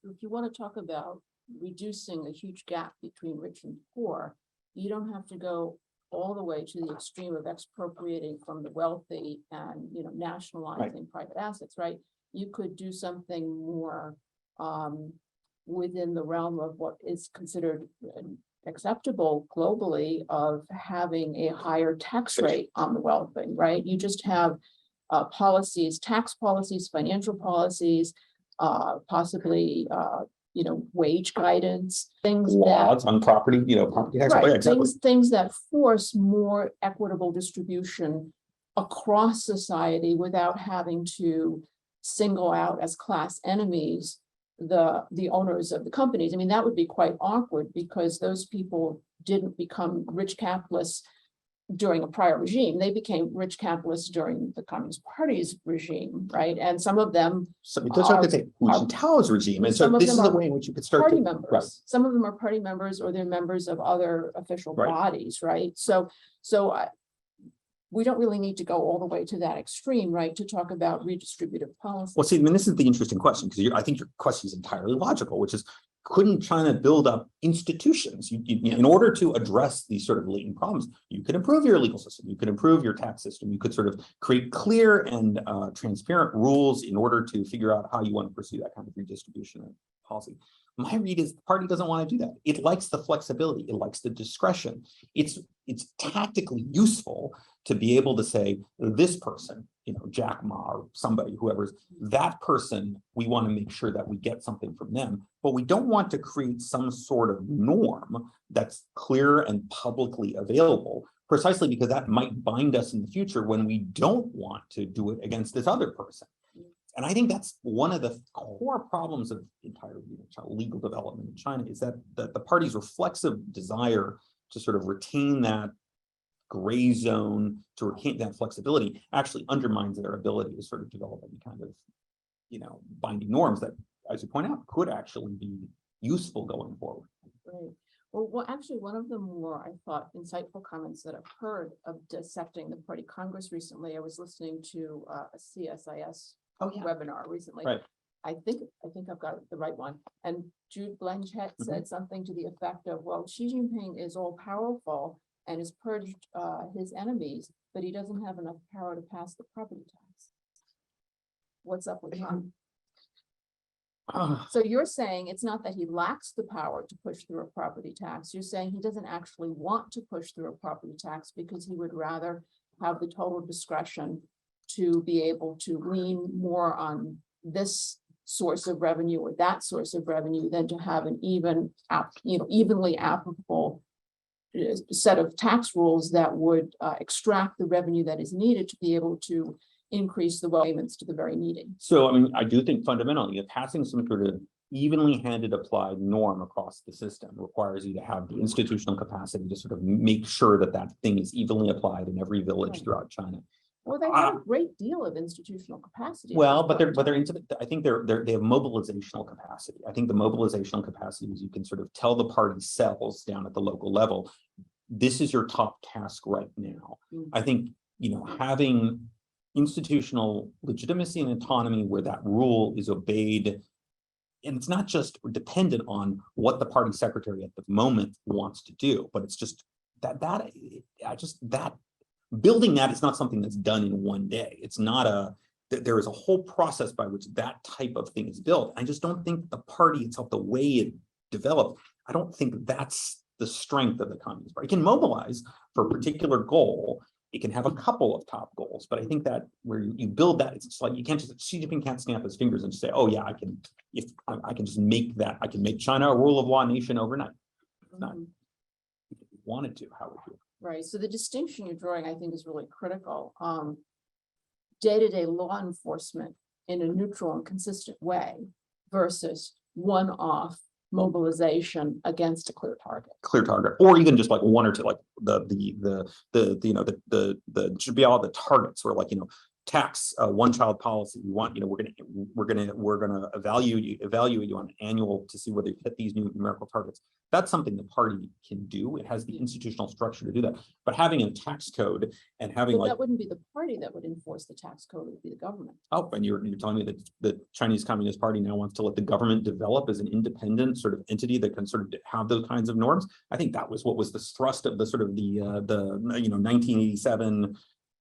if you want to talk about reducing a huge gap between rich and poor, you don't have to go all the way to the extreme of expropriating from the wealthy and, you know, nationalizing private assets, right? You could do something more within the realm of what is considered acceptable globally of having a higher tax rate on the wealthy, right? You just have policies, tax policies, financial policies, possibly, you know, wage guidance, things Laws that on property, you know, property tax. right, Yeah, exactly. things that force more equitable distribution across society without having to single out as class enemies the owners of the companies. I mean, that would be quite awkward because those people didn't become rich capitalists during a prior regime. They became rich capitalists during the Communist Party's regime, right? And some of them So it does have to say Hu Jintao's regime, and so some of this is them a are way in which you could start party to members. right. Some of them are party members or they're members of other official Right. bodies, right? So we don't really need to go all the way to that extreme, right? To talk about redistributive policy. Well, see, I mean, this is the interesting question because I think your question is entirely logical, which is, couldn't China build up institutions in order to address these sort of latent problems? You could improve your legal system, you could improve your tax system, you could sort of create clear and transparent rules in order to figure out how you want to pursue that kind of redistribution policy. My read is the party doesn't want to do that. It likes the flexibility, it likes the discretion. It's tactically useful to be able to say, this person, you know, Jack Ma or somebody, whoever's that person, we want to make sure that we get something from them, but we don't want to create some sort of norm that's clear and publicly available, precisely because that might bind us in the future when we don't want to do it against this other person. And I think that's one of the core problems of entire legal development in China is that the party's reflexive desire to sort of retain that gray zone, to retain that flexibility, actually undermines their ability to sort of develop any kind of, you know, binding norms that, as you point out, could actually be useful going forward. Right. Well, actually, one of the more, I thought, insightful comments that I've heard of dissecting the party Congress recently, I was listening to a CSIS webinar recently. Right. I think I've got the right one. And Jude Blanchett said something to the effect of, well, Xi Jinping is all powerful and has purged his enemies, but he doesn't have enough power to pass the property tax. What's up with that? So you're saying it's not that he lacks the power to push through a property tax. You're saying he doesn't actually want to push through a property tax because he would rather have the total discretion to be able to lean more on this source of revenue or that source of revenue than to have an evenly applicable set of tax rules that would extract the revenue that is needed to be able to increase the payments to the very needy. So, I mean, I do think fundamentally passing some sort of evenly handed applied norm across the system requires you to have the institutional capacity to sort of make sure that that thing is evenly applied in every village throughout China. Well, they have a great deal of institutional capacity. Well, but they're I think they have mobilizational capacity. I think the mobilizational capacity is you can sort of tell the party cells down at the local level, this is your top task right now. I think, you know, having institutional legitimacy and autonomy where that rule is obeyed, and it's not just dependent on what the party secretary at the moment wants to do, but it's just that building that is not something that's done in one day. It's not there is a whole process by which that type of thing is built. I just don't think the party itself, the way it developed, I don't think that's the strength of the Communist Party. It can mobilize for a particular goal. It can have a couple of top goals, but I think that where you build that, it's just like you can't just, Xi Jinping can't snap his fingers and just say, oh yeah, I can just make that, I can make China a rule of law nation overnight. It's not, if you wanted to, how would you? Right. So the distinction you're drawing, I think, is really critical. Day-to-day law enforcement in a neutral and consistent way versus one-off mobilization against a clear target. Clear target, or even just like one or two, like the targets where, like, you know, tax one-child policy. We want, we're gonna evaluate you on an annual to see whether you hit these new numerical targets. That's something the party can do. It has the institutional structure to do that. But having a tax code and having But like, that wouldn't be the party that would enforce the tax code, it would be the government. oh, and you're telling me that the Chinese Communist Party now wants to let the government develop as an independent sort of entity that can sort of have those kinds of norms. I think that was what was the thrust of the sort of the 1987.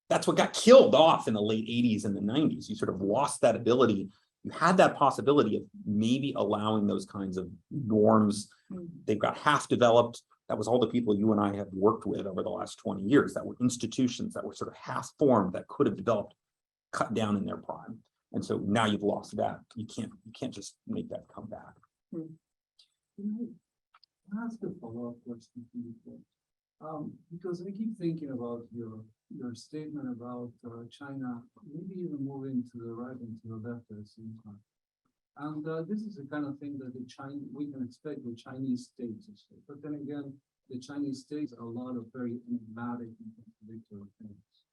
That's what got killed off in the late 80s and the 90s. You sort of lost that ability. You had that possibility of maybe allowing those kinds of norms. They've got half developed. That was all the people you and I have worked with over the last 20 years that were institutions that were sort of half formed that could have developed, cut down in their prime. And so now you've lost that. You can't just make that come back. Can I ask a follow-up question from you? Because I keep thinking about your statement about China, maybe even moving to the right and to the left at the same time. And this is the kind of thing that we can expect the Chinese state to say. But then again, the Chinese states are a lot of very enigmatic and contradictory things.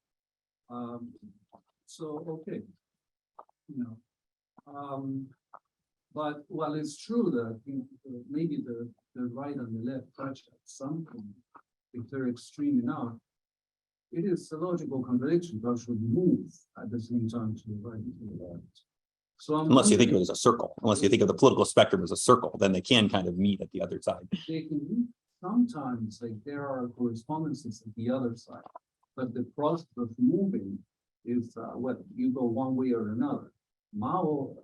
So, okay, but while it's true that maybe the right and the left touch at some point, if they're extreme enough, it is a logical contradiction to actually move at the same time to the right and to the left. So Unless you think of it as a circle, unless you think of the political spectrum as a circle, then they can kind of meet at the other side. They can meet sometimes, like there are correspondences at the other side, but the process of moving is whether you go one way or another. Mao,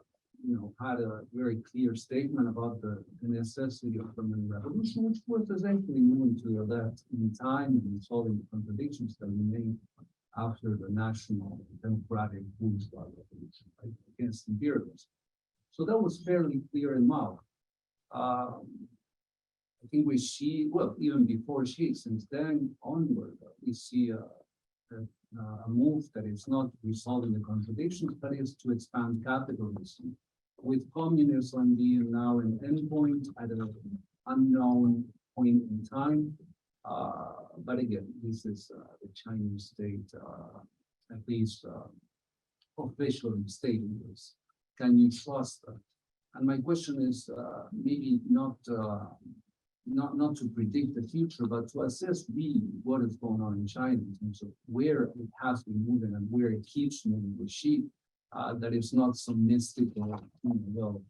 had a very clear statement about the necessity of the revolution, which was essentially moving to the left in time and solving the contradictions that remained after the national democratic bourgeois revolution, right, against imperialism. So that was fairly clear in Mao. I think we see, well, even before Xi, since then onward, we see a move that is not resolving the contradictions, but is to expand capitalism, with communism being now an endpoint at an unknown point in time. But again, this is the Chinese state, at least officially stating this. Can you trust that? And my question is maybe not to predict the future, but to assess really what is going on in China in terms of where it has been moving and where it keeps moving with Xi. That is not some mystical, well,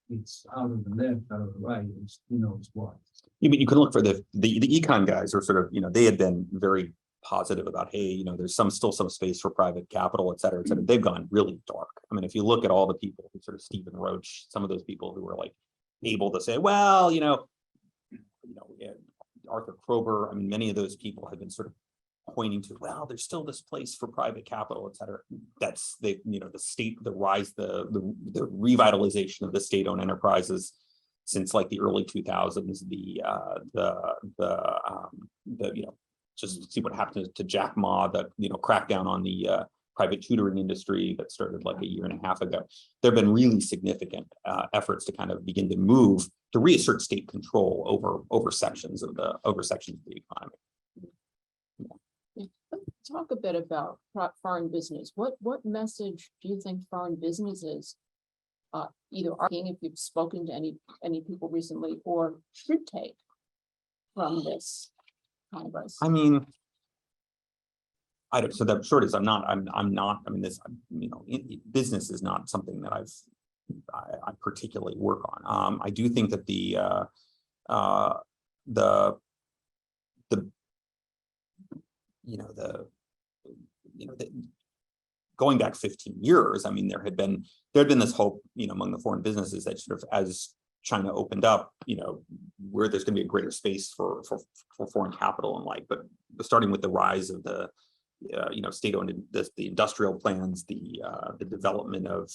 it's out of the left, out of the right, it's who knows what. You can look for the econ guys are sort of, they had been very positive about, hey, there's still some space for private capital, et cetera, et cetera. They've gone really dark. I mean, if you look at all the people who sort of Stephen Roach, some of those people who were like able to say, well, Arthur Kroger, I mean, many of those people have been sort of pointing to, well, there's still this place for private capital, et cetera. That's the state, the rise, the revitalization of the state-owned enterprises since like the early 2000s, just see what happened to Jack Ma, the crackdown on the private tutoring industry that started like a year and a half ago. There have been really significant efforts to kind of begin to move to reassert state control over sections of the economy. Talk a bit about foreign business. What message do you think foreign businesses either are taking, if you've spoken to any people recently, or should take from this Congress? I mean, so the short is I'm not, I mean, this, business is not something that I particularly work on. I do think that going back 15 years, I mean, there had been this hope, among the foreign businesses that sort of as China opened up, where there's going to be a greater space for foreign capital and but starting with the rise of the state-owned, the industrial plans, the development of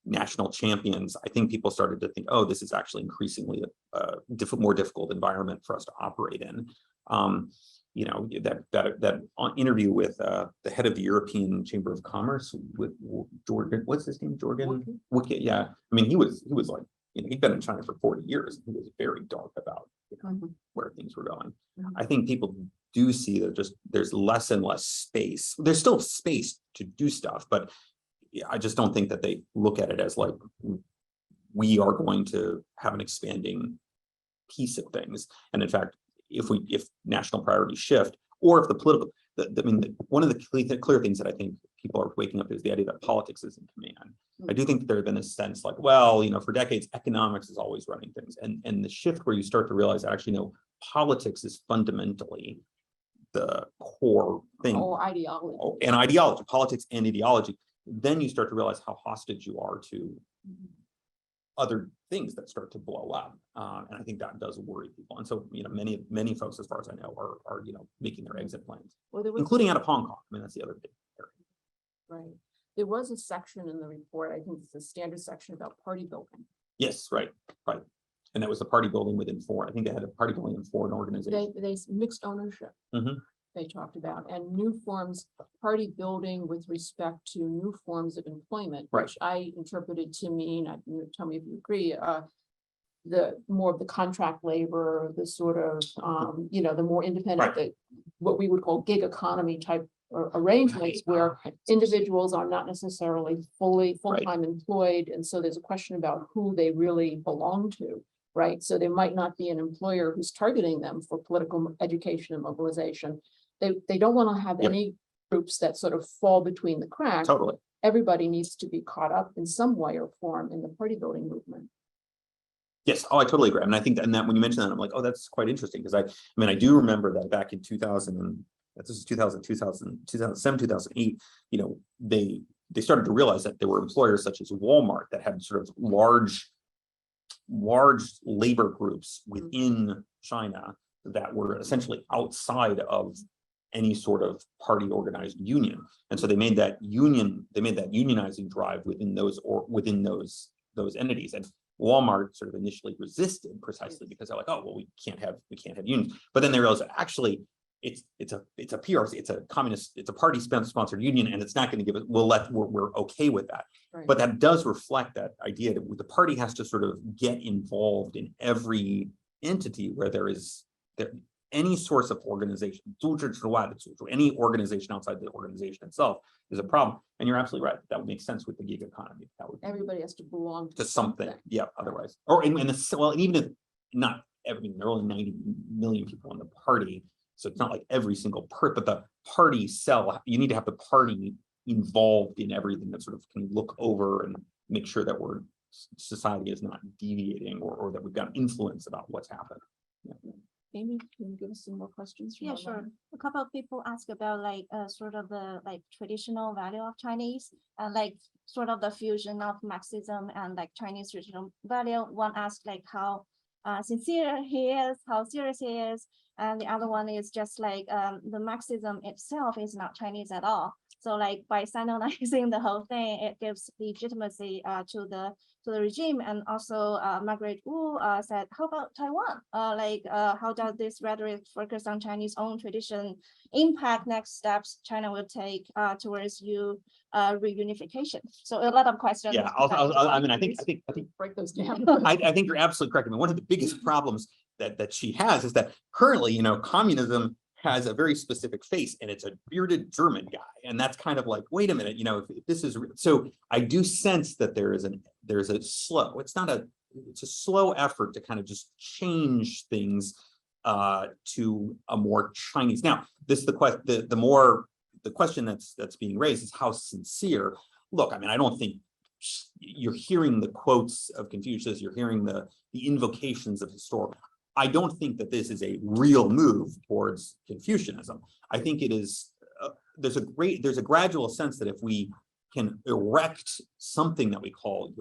national champions, I think people started to think, oh, this is actually increasingly a more difficult environment for us to operate in. That interview with the head of the European Chamber of Commerce with Jorgen, what's his name? Jorgen Wickett. Yeah, I mean, he was like, he'd been in China for 40 years. And he was very dark about where things were going. I think people do see that there's less and less space. There's still space to do stuff, but I just don't think that they look at it as like we are going to have an expanding piece of things. And in fact, if national priorities shift, or if the political, one of the clear things that I think people are waking up is the idea that politics is in command. I do think that there have been a sense like, well, for decades, economics is always running things. And the shift where you start to realize that actually, no, politics is fundamentally the core thing. Or ideology. And ideology, politics and ideology. Then you start to realize how hostage you are to other things that start to blow up. And I think that does worry people. And so, many folks, as far as I know, are making their exit plans, including out of Hong Kong. I mean, that's the other big area. Right. There was a section in the report, I think it's the standard section about party building. Yes, right. And that was the party building within foreign. I think they had a party building in foreign organizations. They mixed ownership. They talked about, and new forms of party building with respect to new forms of employment, which I interpreted to mean, tell me if you agree, the more of the contract labor, the sort of, the more independent, what we would call gig economy type arrangements where individuals are not necessarily full-time employed. And so there's a question about who they really belong to, right? So there might not be an employer who's targeting them for political education and mobilization. They don't want to have any groups that sort of fall between the cracks. Totally. Everybody needs to be caught up in some way or form in the party building movement. Yes, I totally agree. I mean, I think that when you mention that, I'm like, oh, that's quite interesting, because I do remember that back in 2000, this is 2007, 2008, they started to realize that there were employers such as Walmart that had sort of large labor groups within China that were essentially outside of any sort of party organized union. And so they made that unionizing drive within those entities. And Walmart sort of initially resisted precisely because they're like, oh, well, we can't have unions. But then they realized that actually it's a PR, it's a communist, it's a party sponsored union, and it's not going to give it, we're okay with that. Right. But that does reflect that idea that the party has to sort of get involved in every entity where there is any source of organization, any organization outside the organization itself is a problem. And you're absolutely right. That would make sense with the gig economy. Everybody has to belong to something. Yeah, otherwise. Or and even if not every, there are only 90 million people in the party. So it's not like every single but the party cell, you need to have the party involved in everything that sort of can look over and make sure that society is not deviating or that we've got influence about what's happened. Yeah. Amy, can you give us some more questions? Yeah, sure. A couple of people ask about sort of the traditional value of Chinese and sort of the fusion of Marxism and Chinese traditional value. One asked how sincere he is, how serious he is, and the other one is just the Marxism itself is not Chinese at all. So by standardizing the whole thing, it gives legitimacy to the regime. And also Margaret Wu said, how about Taiwan? How does this rhetoric focus on Chinese own tradition impact next steps China will take towards reunification? So a lot of questions. Yeah, I think break those down. I think you're absolutely correct. I mean, one of the biggest problems that she has is that currently, communism has a very specific face, and it's a bearded German guy, and that's kind of like, wait a minute, if this is so. I do sense that there's a slow. It's a slow effort to kind of just change things to a more Chinese. Now, this is the question that's being raised is how sincere. Look, I mean, I don't think you're hearing the quotes of Confucius. You're hearing the invocations of historical. I don't think that this is a real move towards Confucianism. I think it is. There's a gradual sense that if we can erect something that we call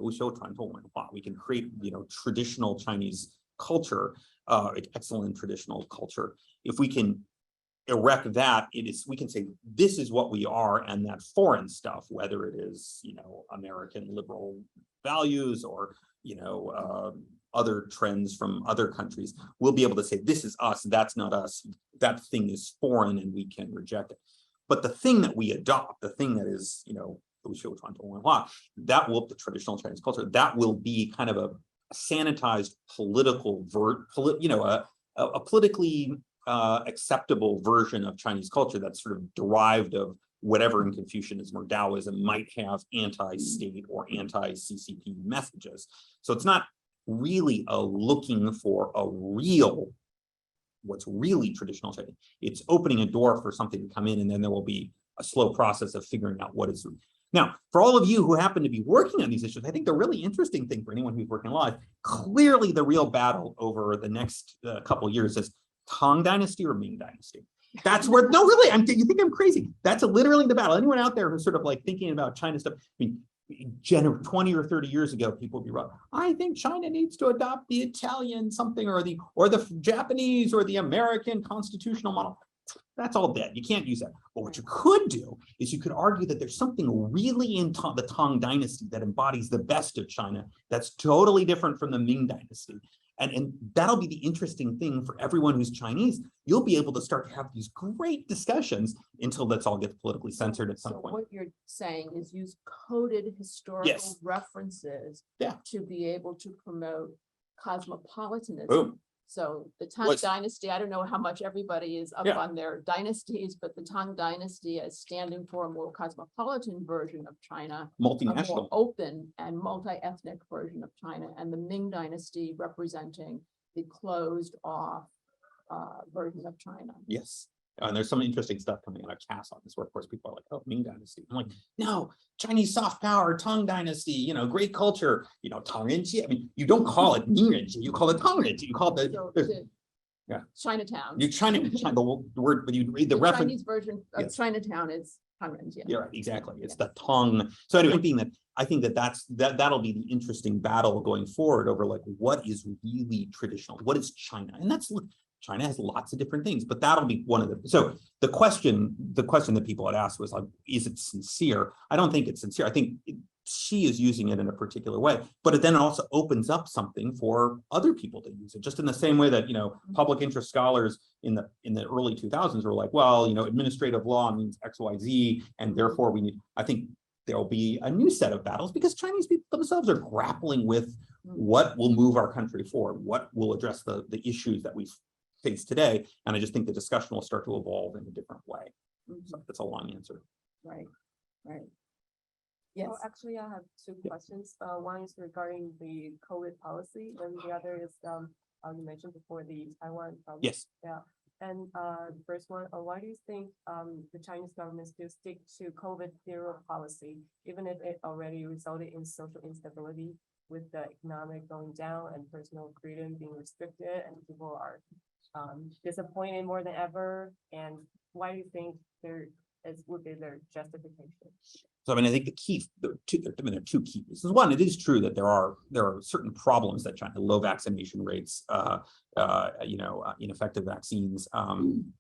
we can create traditional Chinese culture, excellent traditional culture. If we can erect that, we can say this is what we are, and that foreign stuff, whether it is American liberal values or other trends from other countries, we'll be able to say this is us, that's not us, that thing is foreign, and we can reject it. But the thing that we adopt, the thing that is that will, the traditional Chinese culture, that will be kind of a sanitized political a politically acceptable version of Chinese culture that's sort of derived of whatever in Confucianism or Taoism might have anti-state or anti-CCP messages. So it's not really looking for a real, what's really traditional Chinese. It's opening a door for something to come in, and then there will be a slow process of figuring out what is. Now, for all of you who happen to be working on these issues, I think the really interesting thing for anyone who's working live, clearly the real battle over the next couple of years is Tang Dynasty or Ming Dynasty. That's where, no, really, you think I'm crazy. That's literally the battle. Anyone out there who's sort of like thinking about China stuff, I mean, 20 or 30 years ago, people would be wrong. I think China needs to adopt the Italian something or the Japanese or the American constitutional model. That's all dead. You can't use that. But what you could do is you could argue that there's something really in the Tang Dynasty that embodies the best of China that's totally different from the Ming Dynasty. And that'll be the interesting thing for everyone who's Chinese. You'll be able to start to have these great discussions until that's all gets politically censored at some point. What you're saying is use coded historical Yes. references Yeah. to be able to promote cosmopolitanism. Boom. So the Tang What's- Dynasty, I don't know how much everybody is up Yeah. on their dynasties, but the Tang Dynasty is standing for a more cosmopolitan version of China, a Multinational. more open and multi-ethnic version of China, and the Ming Dynasty representing the closed off version of China. Yes. And there's some interesting stuff coming out of CAS on this, where of course people are like, oh, Ming Dynasty. I'm like, no, Chinese soft power, Tang Dynasty, great culture, Tang Renji. I mean, you don't call it Ming Renji, you call it Tang Renji. You call it So yeah. Chinatown. the word, but you read the reference. Chinese version of Yes. Chinatown is Tang Renji. Yeah, right, exactly. It's the Tang. So anyway, being that I think that'll be the interesting battle going forward over like what is really traditional, what is China, and China has lots of different things, but that'll be one of the. So the question that people had asked was like, is it sincere? I don't think it's sincere. I think Xi is using it in a particular way, but it then also opens up something for other people to use it. Just in the same way that public interest scholars in the early 2000s were like, well, administrative law means X, Y, Z, and therefore we need. I think there'll be a new set of battles because Chinese people themselves are grappling with what will move our country forward, what will address the issues that we face today, and I just think the discussion will start to evolve in a different way. So that's a long answer. Right. Yes. Oh, actually, I have two questions. One is regarding the COVID policy, and the other is you mentioned before the Taiwan problem. Yes. Yeah. And the first one, why do you think the Chinese government still stick to COVID zero policy, even if it already resulted in social instability with the economic going down and personal freedom being restricted, and people are disappointed more than ever? And why do you think would be their justification? So I think there are two key reasons. One, it is true that there are certain problems that China, low vaccination rates, ineffective vaccines,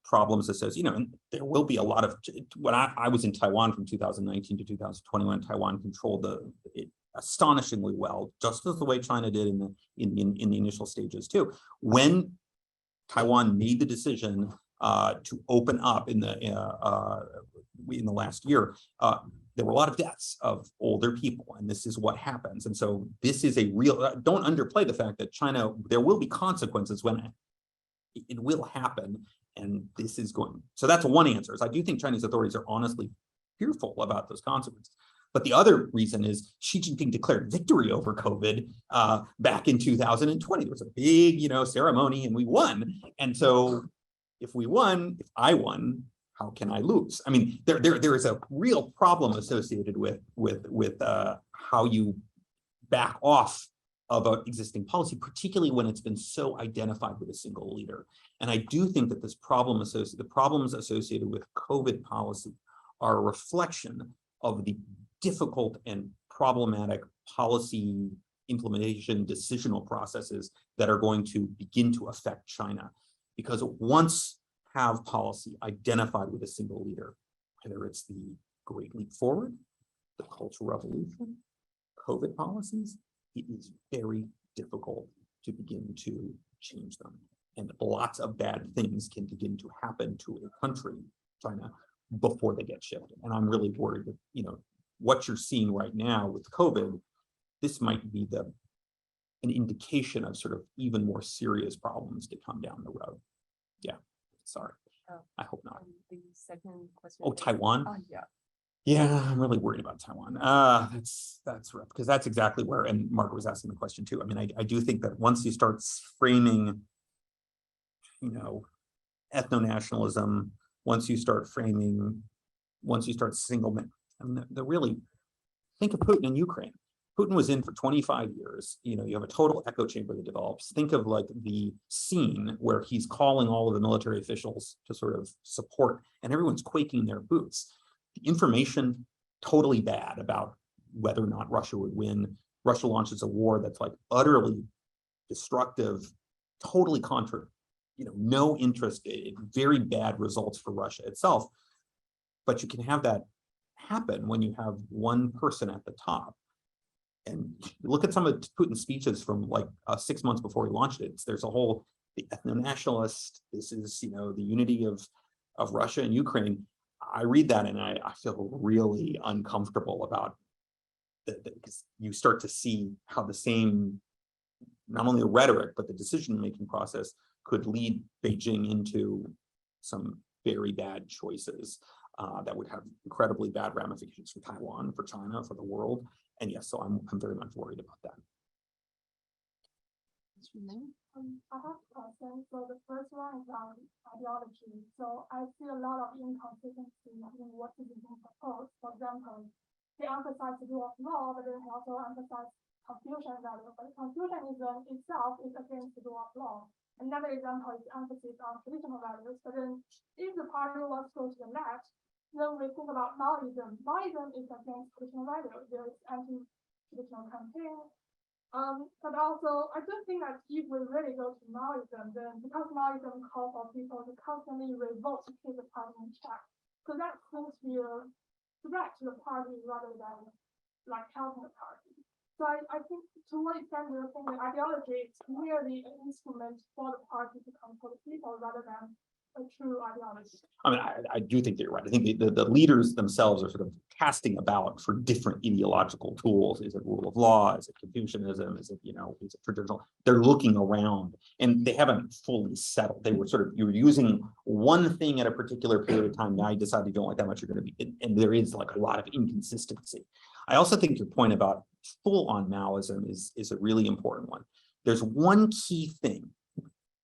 problems associated, and there will be a lot of. When I was in Taiwan from 2019 to 2021, Taiwan controlled it astonishingly well, just as the way China did in the initial stages too. When Taiwan made the decision to open up in the last year, there were a lot of deaths of older people, and this is what happens. And so this is a real, don't underplay the fact that China, there will be consequences when it will happen, and this is going. So that's one answer. Is I do think Chinese authorities are honestly fearful about those consequences. But the other reason is Xi Jinping declared victory over COVID back in 2020. There was a big, ceremony, and we won. And so if I won, how can I lose? I mean, there is a real problem associated with how you back off of an existing policy, particularly when it's been so identified with a single leader. And I do think that the problems associated with COVID policy are a reflection of the difficult and problematic policy implementation decisional processes that are going to begin to affect China. Because once have policy identified with a single leader, whether it's the Great Leap Forward, the Cultural Revolution, COVID policies, it is very difficult to begin to change them. And lots of bad things can begin to happen to a country, China, before they get shifted. And I'm really worried that, what you're seeing right now with COVID, this might be an indication of sort of even more serious problems to come down the road. Yeah. Sorry. Oh. I hope not. The second question. Oh, Taiwan? Yeah. Yeah, I'm really worried about Taiwan. That's rough, because that's exactly where, and Margaret was asking the question too. I mean, I do think that once you start framing, you know, ethno-nationalism, once you start single, I mean, the really, think of Putin in Ukraine. Putin was in for 25 years. You know, you have a total echo chamber that develops. Think of like the scene where he's calling all of the military officials to sort of support, and everyone's quaking in their boots. The information totally bad about whether or not Russia would win. Russia launches a war that's like utterly destructive, totally contrary, you know, no interest, very bad results for Russia itself. But you can have that happen when you have one person at the top. And look at some of Putin's speeches from like 6 months before he launched it. There's a whole, the ethno-nationalist, this is, you know, the unity of Russia and Ukraine. I read that and I feel really uncomfortable about that, because you start to see how the same, not only the rhetoric, but the decision-making process could lead Beijing into some very bad choices that would have incredibly bad ramifications for Taiwan, for China, for the world. And yes, so I'm very much worried about that. I have a question. So the first one is on ideology. So I see a lot of inconsistency in what is being proposed. For example, they emphasize the rule of law, but they also emphasize Confucian value. But Confucianism itself is against the rule of law. Another example is emphasis on traditional values. But then if the party wants to go to the left, then we think about Maoism. Maoism is against traditional values. There is anti-traditional campaign. But also, I don't think that if we really go to Maoism, then because Maoism calls for people to constantly revolt to keep the party in check. So that seems to be a threat to the party rather than like helping the party. So I think to what extent do you think that ideology is merely an instrument for the party to control the people rather than a true ideology? I mean, I do think that you're right. I think the leaders themselves are sort of casting about for different ideological tools. Is it rule of law? Is it Confucianism? Is it, you know, is it traditional? They're looking around and they haven't fully settled. They were you were using one thing at a particular period of time. Now you decide you don't like that much, you're going to be, and there is like a lot of inconsistency. I also think your point about full-on Maoism is a really important one. There's one key thing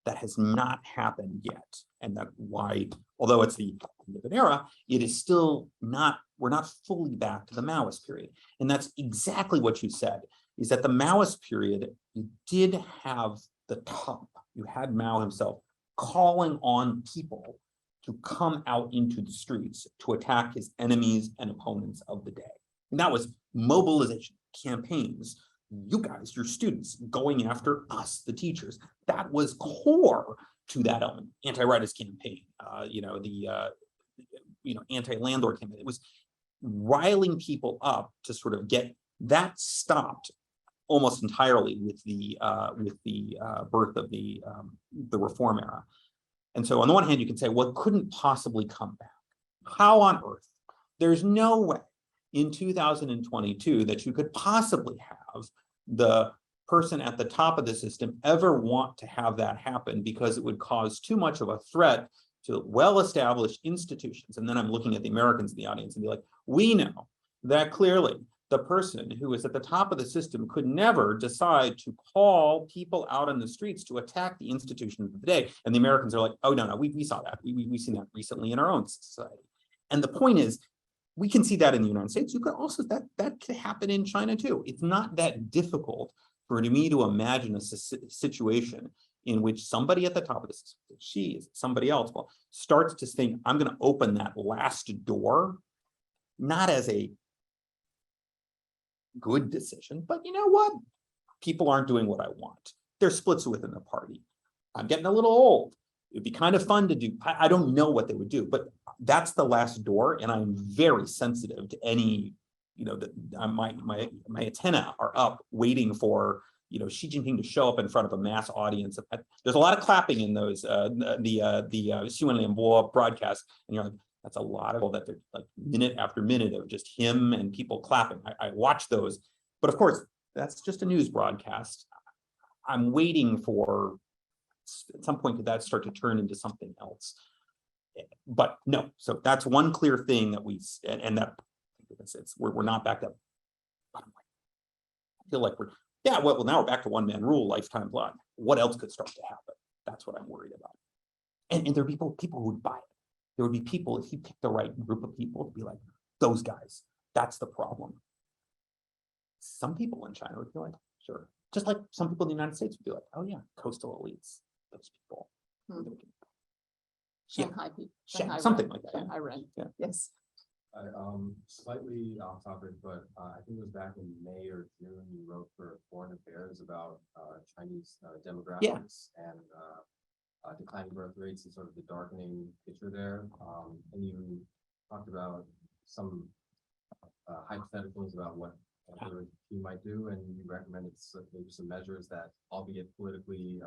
that has not happened yet, and that why, although it's the end of an era, it is still not, we're not fully back to the Maoist period. And that's exactly what you said, is that the Maoist period, you did have the top, you had Mao himself calling on people to come out into the streets to attack his enemies and opponents of the day. And that was mobilization, campaigns, you guys, your students, going after us, the teachers. That was core to that element. Anti-rightist campaign, anti-landlord campaign. It was riling people up to sort of get that stopped almost entirely with the birth of the reform era. And so on the one hand, you can say, well, it couldn't possibly come back. How on earth? There's no way in 2022 that you could possibly have the person at the top of the system ever want to have that happen, because it would cause too much of a threat to well-established institutions. And then I'm looking at the Americans in the audience and be like, we know that clearly the person who is at the top of the system could never decide to call people out on the streets to attack the institutions of the day. And the Americans are like, oh, no, we saw that. We've seen that recently in our own society. And the point is, we can see that in the United States. You could also, that could happen in China too. It's not that difficult for me to imagine a situation in which somebody at the top of the system, Xi, somebody else, well, starts to think, I'm going to open that last door, not as a good decision, but you know what? People aren't doing what I want. There's splits within the party. I'm getting a little old. It'd be kind of fun to do. I don't know what they would do, but that's the last door. And I'm very sensitive to any, my antenna are up waiting for, Xi Jinping to show up in front of a mass audience. There's a lot of clapping in those, the Xi'an Lianbo broadcast. And you're like, that's a lot of that. They're like minute after minute of just him and people clapping. I watch those, but of course, that's just a news broadcast. I'm waiting for, at some point, could that start to turn into something else? But no, so that's one clear thing that and that we're not back up. I feel like well, now we're back to one man rule, lifetime blood. What else could start to happen? That's what I'm worried about. And there are people who would buy it. There would be people, if you pick the right group of people, to be like, those guys, that's the problem. Some people in China would be like, sure. Just like some people in the United States would be like, oh yeah, coastal elites, those people. Shanghai people. Something like that. Shanghai Ren. Yeah. Yes. Slightly off topic, but I think it was back in May or June, you wrote for Foreign Affairs about Chinese demographics and declining birth rates and sort of the darkening picture there. And you talked about some hypotheticals about what he might do, and you recommended maybe some measures that, albeit politically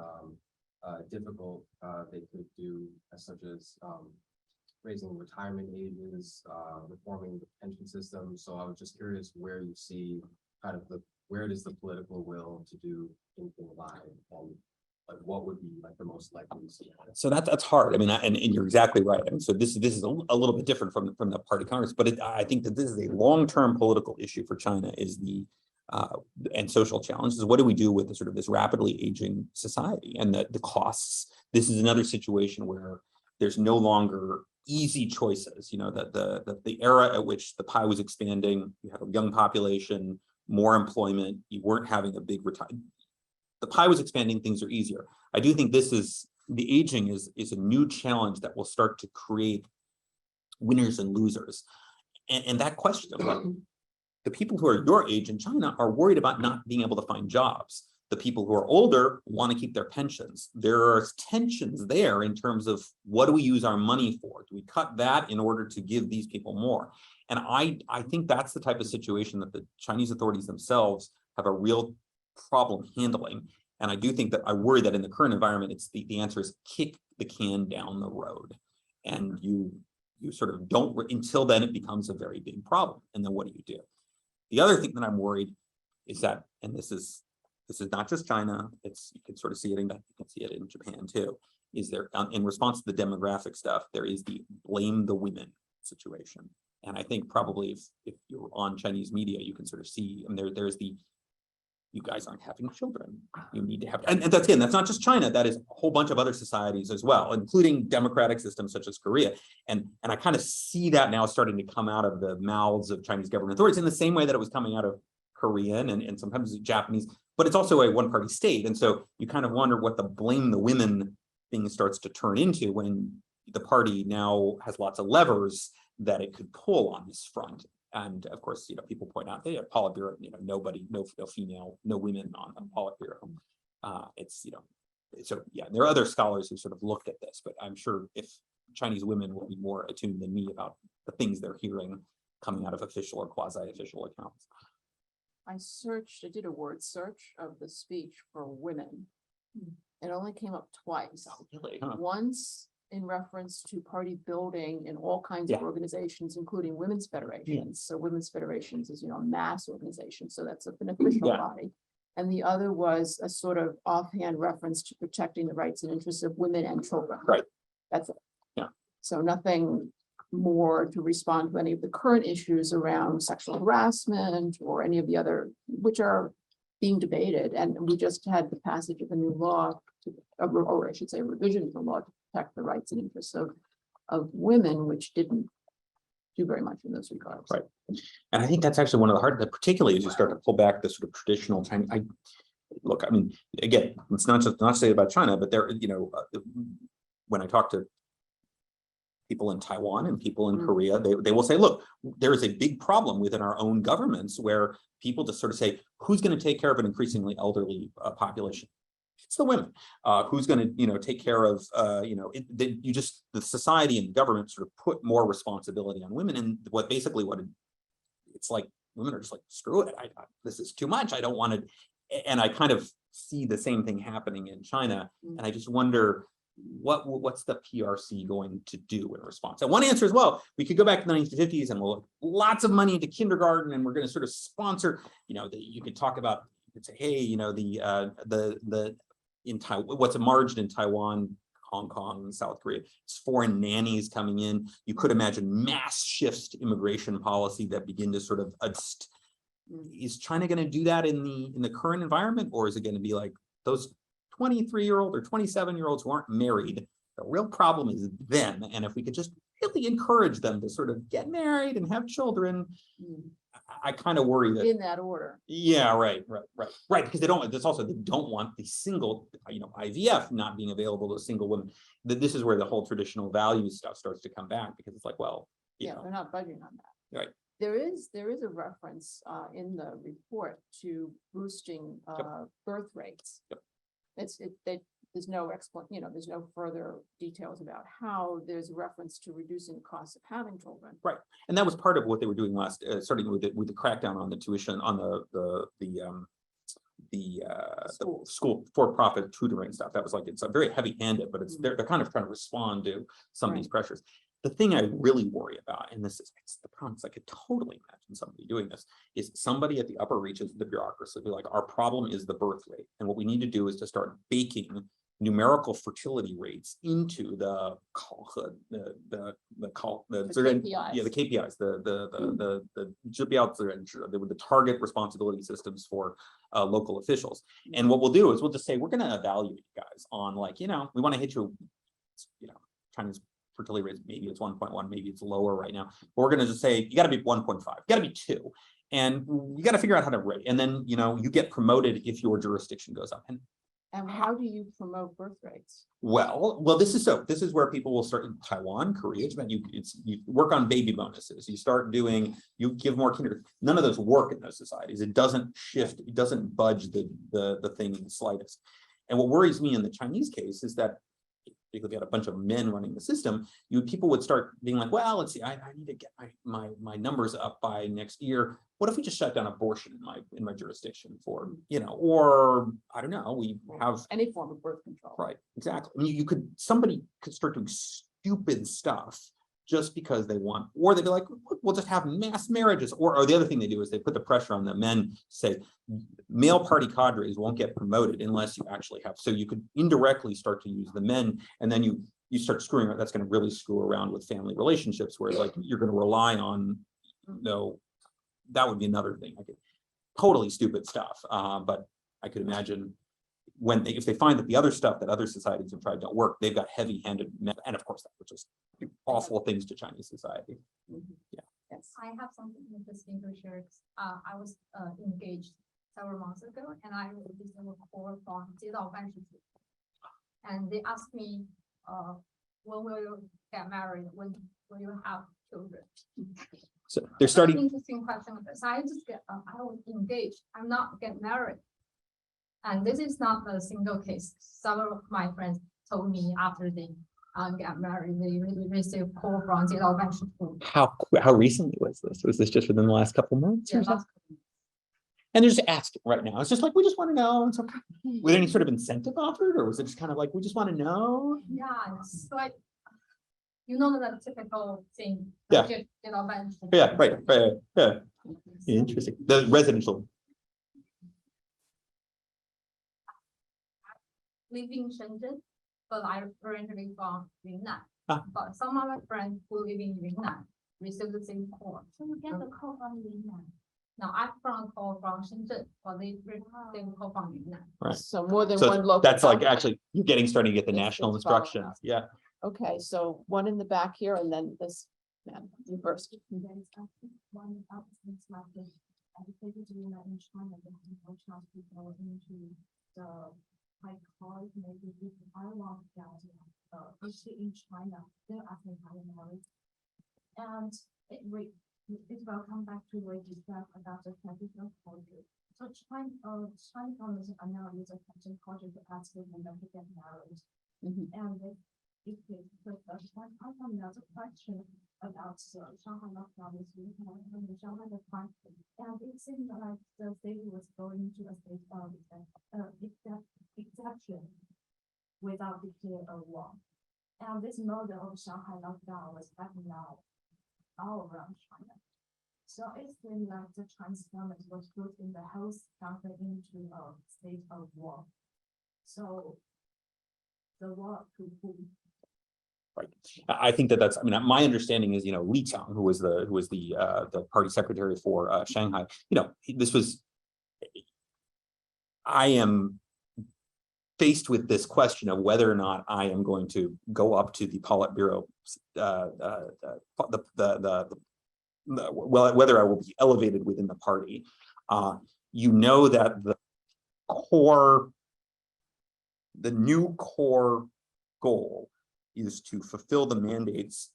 difficult, they could do, such as raising retirement ages, reforming the pension system. So I was just curious where you see kind of where does the political will to do anything lie, and like what would be like the most likely scenario? So that's hard. I mean, and you're exactly right. I mean, so this is a little bit different from the party Congress, but I think that this is a long-term political issue for China, is and social challenges. What do we do with this rapidly aging society and the costs? This is another situation where there's no longer easy choices. You know, that the era at which the pie was expanding, you have a young population, more employment, you weren't having a big retirement. The pie was expanding, things are easier. I do think the aging is a new challenge that will start to create winners and losers. And that question of like, the people who are your age in China are worried about not being able to find jobs. The people who are older want to keep their pensions. There are tensions there in terms of what do we use our money for? Do we cut that in order to give these people more? And I think that's the type of situation that the Chinese authorities themselves have a real problem handling. And I do think that I worry that in the current environment, it's the answer is kick the can down the road. And you sort of don't, until then it becomes a very big problem. And then what do you do? The other thing that I'm worried is that, and this is not just China, you can sort of see it in Japan too, is there, in response to the demographic stuff, there is the blame the women situation. And I think probably if you're on Chinese media, you can sort of see, and there's you guys aren't having children. You need to have, and that's not just China, that is a whole bunch of other societies as well, including democratic systems such as Korea. And I kind of see that now starting to come out of the mouths of Chinese government authorities in the same way that it was coming out of Korean and sometimes Japanese, but it's also a one-party state. And so you kind of wonder what the blame the women thing starts to turn into when the party now has lots of levers that it could pull on this front. And of course, people point out, hey, Politburo, nobody, no female, no women on the Politburo. So yeah, there are other scholars who sort of looked at this, but I'm sure if Chinese women will be more attuned than me about the things they're hearing coming out of official or quasi-official accounts. I did a word search of the speech for women. It only came up twice. Oh, really? Huh. Once in reference to party building in all kinds of organizations, including women's federations. So women's federations is, a mass organization. So that's an official body. And the other was a sort of offhand reference to protecting the rights and interests of women and children. Right. That's it. Yeah. So nothing more to respond to any of the current issues around sexual harassment or any of the other, which are being debated. And we just had the passage of a new law, or I should say, a revision of the law to protect the rights and interests of women, which didn't do very much in those regards. Right. And I think that's actually one of the hard, particularly as you start to pull back the sort of traditional Chinese. Look, I mean, again, it's not to say about China, but there, when I talk to people in Taiwan and people in Korea, they will say, look, there is a big problem within our own governments where people just sort of say, who's going to take care of an increasingly elderly population? It's the women. Who's going to, take care of, the society and government sort of put more responsibility on women. And it's like women are just like, screw it. This is too much. I don't want to. And I kind of see the same thing happening in China. And I just wonder, what's the PRC going to do in response? And one answer is, well, we could go back to the 1950s and we'll lots of money into kindergarten, and we're going to sort of sponsor, you could talk about, you could say, hey, in Taiwan, what's emerged in Taiwan Hong Kong and South Korea. It's foreign nannies coming in. You could imagine mass shifts to immigration policy that begin to sort of is China going to do that in the current environment, or is it going to be like those 23-year-old or 27-year-olds who aren't married? The real problem is them, and if we could just really encourage them to sort of get married and have children, I kind of worry that In that order. yeah, right, because they don't. That's also they don't want the single, IVF not being available to single women. This is where the whole traditional value stuff starts to come back, because it's like, well, you Yeah, know, they're not budging on that. Right. There is a reference in the report to boosting birth rates. Yep. There's no there's no further details about how. There's a reference to reducing the cost of having children. Right, and that was part of what they were doing last, starting with the crackdown on the tuition on the school for-profit tutoring stuff. That was like, it's a very heavy-handed, but they're kind of trying to respond to some of these pressures. The thing I really worry about, and it's the problem, is I could totally imagine somebody doing this, is somebody at the upper reaches of the bureaucracy be like, our problem is the birth rate, and what we need to do is to start baking numerical fertility rates into the KPIs, the target responsibility systems for local officials. And what we'll do is we'll just say, we're going to evaluate you guys on, like, we want to hit you, China's fertility rate, maybe it's 1.1, maybe it's lower right now, but we're going to just say, you got to be 1.5, you got to be 2. And you got to figure out how to rate. And then, you get promoted if your jurisdiction goes up. And how do you promote birth rates? Well, this is where people will start in Taiwan, Korea, Japan. You work on baby bonuses. You give more kinder. None of those work in those societies. It doesn't shift. It doesn't budge the thing in the slightest. And what worries me in the Chinese case is that if you got a bunch of men running the system, people would start being like, well, let's see, I need to get my numbers up by next year. What if we just shut down abortion in my jurisdiction for, or I don't know, we have any form of birth control. Right, exactly. I mean, somebody could start doing stupid stuff just because they want, or they'd be like, we'll just have mass marriages. Or the other thing they do is they put the pressure on the men, say male party cadres won't get promoted unless you actually have. So you could indirectly start to use the men, and then you start screwing around. That's going to really screw around with family relationships, where like you're going to rely on, that would be another thing. Totally stupid stuff. But I could imagine if they find that the other stuff that other societies have tried don't work, they've got heavy-handed, and of course that would just do awful things to Chinese society. Yeah. Yes. I have something interesting to share. I was engaged several months ago, and I received a call from Xibei, and they asked me, when will you get married? When will you have children? So they're starting. Interesting question. So I was engaged. I'm not getting married. And this is not a single case. Several of my friends told me after they got married, they really received call from Xibei. How recently was this? Was this just within the last couple months? Yeah, or something? And they're just asking right now. It's just like, we just want to know. It's okay. Was there any sort of incentive offered, or was it just kind of like, we just want to know? Yeah, it's like, the typical thing. Yeah. Yeah, right. Yeah. Interesting. The residential. Living in Shenzhen, but I originally from Yunnan. Ah. But some of my friends who live in Yunnan received the same call. So you get the call from Minzner. Now I'm from a call from Shenzhen, but they received the call from Yunnan. Right. So more than So one local. that's like company. actually you're starting to get the It's national following instructions. up. Yeah. Okay, so one in the back here, and then this man, you first. One of things like this, educated in China, the Chinese people into the high college, maybe if I want to get in China, they're asking how to marry. And it will come back to what you said about the traditional culture. So China is now use a traditional culture to ask them to get married. And I have another question about Shanghai lockdown. And it seemed like the state was going to a state of exception without declaring a war. And this model of Shanghai lockdown was happening now all around China. So it seemed like the Chinese government was putting the whole country into a state of war. So the what to whom? Right. I think that's, I mean, my understanding is, Li Qiang, who was the party secretary for Shanghai, this was, I am faced with this question of whether or not I am going to go up to the Politburo, whether I will be elevated within the party. That the new core goal is to fulfill the mandates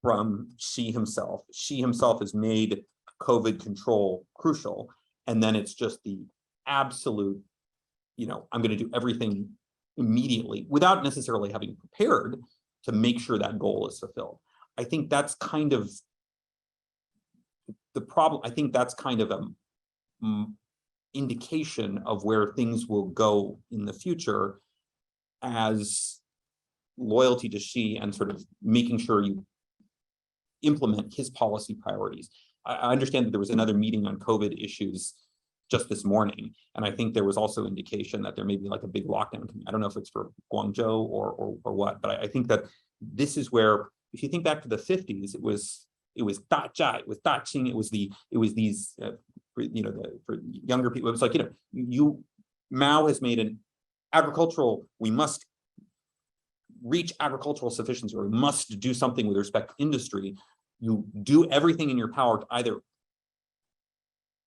from Xi himself. Xi himself has made COVID control crucial. And then it's just the absolute, I'm going to do everything immediately without necessarily having prepared to make sure that goal is fulfilled. I think that's kind of the problem. I think that's kind of an indication of where things will go in the future, as loyalty to Xi and sort of making sure you implement his policy priorities. I understand that there was another meeting on COVID issues just this morning, and I think there was also indication that there may be like a big lockdown. I don't know if it's for Guangzhou or what, but I think that this is where, if you think back to the 50s, it was Dajia, it was Daqing, it was these for younger people, it was like, Mao has made an agricultural, we must reach agricultural sufficiency, or we must do something with respect to industry. You do everything in your power to either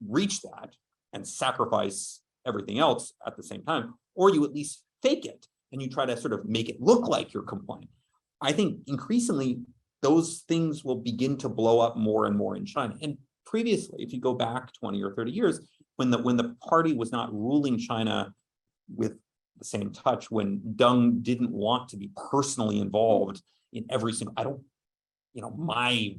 reach that and sacrifice everything else at the same time, or you at least fake it and you try to sort of make it look like you're compliant. I think increasingly those things will begin to blow up more and more in China. And previously, if you go back 20 or 30 years, when the party was not ruling China with the same touch, when Deng didn't want to be personally involved in every single, my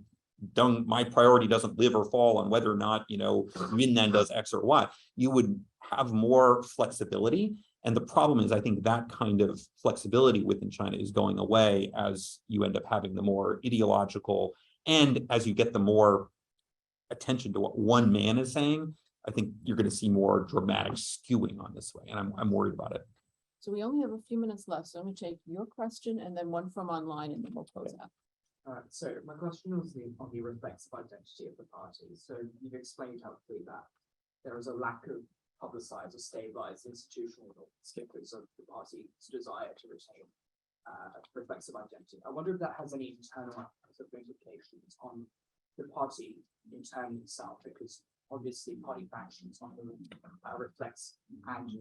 priority doesn't live or fall on whether or not, Minzner does X or Y. You would have more flexibility. And the problem is, I think that kind of flexibility within China is going away as you end up having the more ideological, and as you get the more attention to what one man is saying, I think you're going to see more dramatic skewing on this way. And I'm worried about it. So we only have a few minutes left. So I'm going to take your question and then one from online, and then we'll close out. So my question was on the reflexive identity of the party. So you've explained helpfully that there is a lack of publicized or stabilized institutional because of the party's desire to retain reflexive identity. I wonder if that has any internal implications on the party internally itself, because obviously party factions reflects, and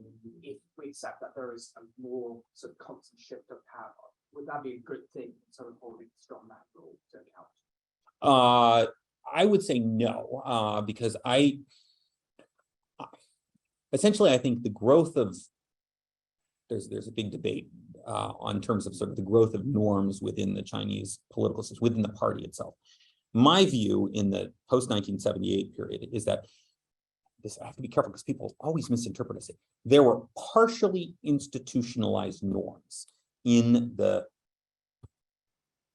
if we accept that there is a more sort of constant shift of power, would that be a good thing, sort of holding strong that rule to account? I would say no, because essentially I think the growth of, there's a big debate on terms of sort of the growth of norms within the Chinese political system, within the party itself. My view in the post-1978 period is that I have to be careful because people always misinterpret this. There were partially institutionalized norms in the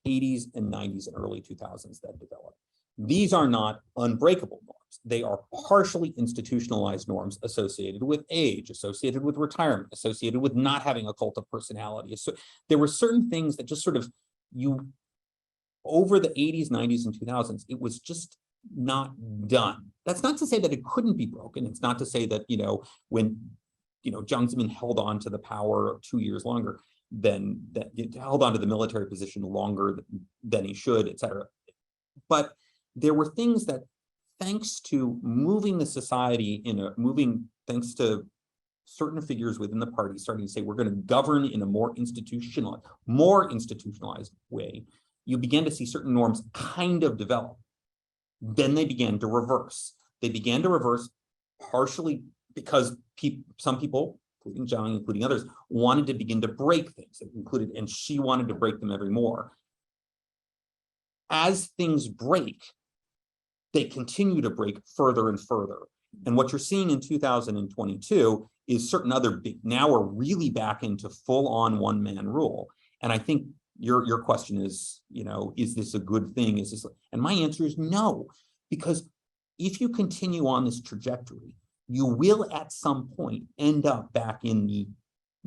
80s and 90s and early 2000s that developed. These are not unbreakable norms. They are partially institutionalized norms associated with age, associated with retirement, associated with not having a cult of personality. So there were certain things that just sort of over the 80s, 90s, and 2000s, it was just not done. That's not to say that it couldn't be broken. It's not to say that, when, Jiang Zemin held on to the power 2 years longer, then that held on to the military position longer than he should, et cetera. But there were things that, thanks to moving the society thanks to certain figures within the party starting to say, we're going to govern in a more institutionalized way, you began to see certain norms kind of develop. Then they began to reverse. They began to reverse partially because some people, including Zhang, including others, wanted to begin to break things, and she wanted to break them every more. As things break, they continue to break further and further. And what you're seeing in 2022 is certain other now we're really back into full-on one-man rule. And I think your question is, is this a good thing? And my answer is no, because if you continue on this trajectory, you will at some point end up back in the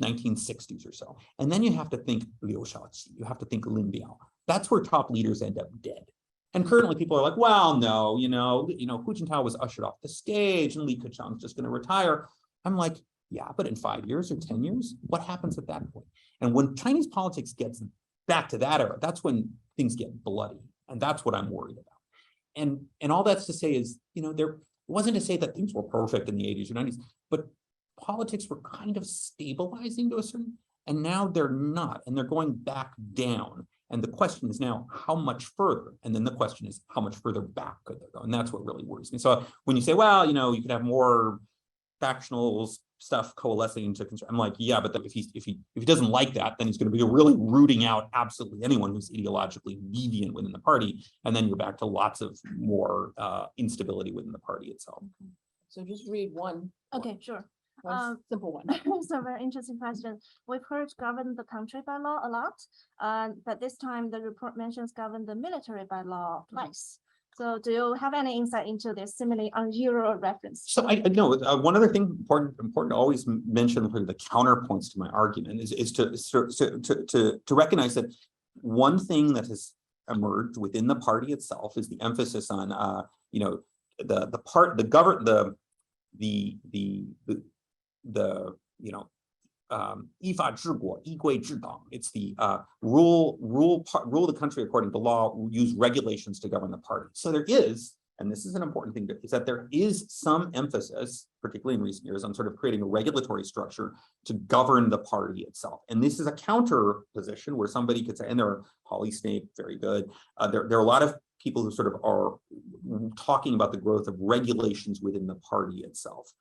1960s or so. And then you have to think Liu Shaoqi, you have to think Lin Biao. That's where top leaders end up dead. And currently people are like, well, no, Hu Jintao was ushered off the stage and Li Keqiang's just going to retire. I'm like, yeah, but in 5 years or 10 years, what happens at that point? And when Chinese politics gets back to that era, that's when things get bloody. And that's what I'm worried about. And all that's to say is, there wasn't to say that things were perfect in the 80s or 90s, but politics were kind of stabilizing to a certain, and now they're not, and they're going back down. And the question is now, how much further? And then the question is, how much further back could they go? And that's what really worries me. So when you say, well, you could have more factional stuff coalescing into concern, I'm like, yeah, but if he doesn't like that, then he's going to be really rooting out absolutely anyone who's ideologically deviant within the party, and then you're back to lots of more instability within the party itself. So just read one. Okay, sure. One simple one. It's a very interesting question. We've heard govern the country by law a lot, but this time the report mentions govern the military by law twice. So do you have any insight into this seemingly unusual reference? So I know one other thing important to always mention the counterpoints to my argument is to recognize that one thing that has emerged within the party itself is the emphasis on it's the rule the country according to law, use regulations to govern the party. So there is, and this is an important thing, is that there is some emphasis, particularly in recent years, on sort of creating a regulatory structure to govern the party itself. And this is a counter position where somebody could say, and there are Holly Snape, very good. There are a lot of people who sort of are talking about the growth of regulations within the party itself.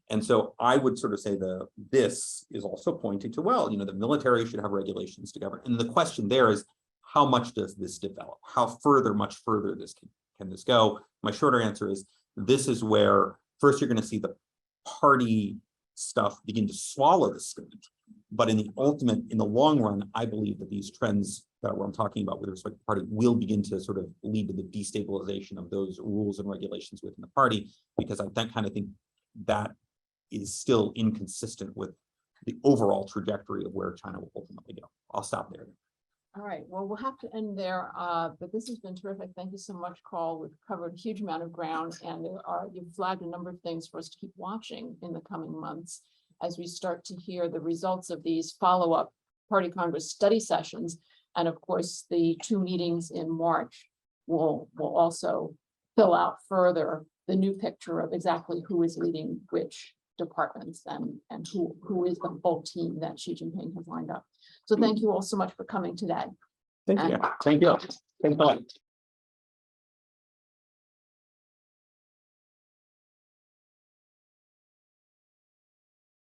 And so I would sort of say this is also pointing to, well, the military should have regulations to govern. And the question there is, how much does this develop? How much further can this go? My shorter answer is, this is where first you're going to see the party stuff begin to swallow the state. But in the long run, I believe that these trends that I'm talking about with respect to the party will begin to sort of lead to the destabilization of those rules and regulations within the party, because I kind of think that is still inconsistent with the overall trajectory of where China will ultimately go. I'll stop there. All right, well, we'll have to end there, but this has been terrific. Thank you so much, Carl. We've covered a huge amount of ground, and you've flagged a number of things for us to keep watching in the coming months as we start to hear the results of these follow-up Party Congress study sessions. And of course, the 2 meetings in March will also fill out further the new picture of exactly who is leading which departments and who is the whole team that Xi Jinping has lined up. So thank you all so much for coming today. Thank you. Thank you. Thanks a lot.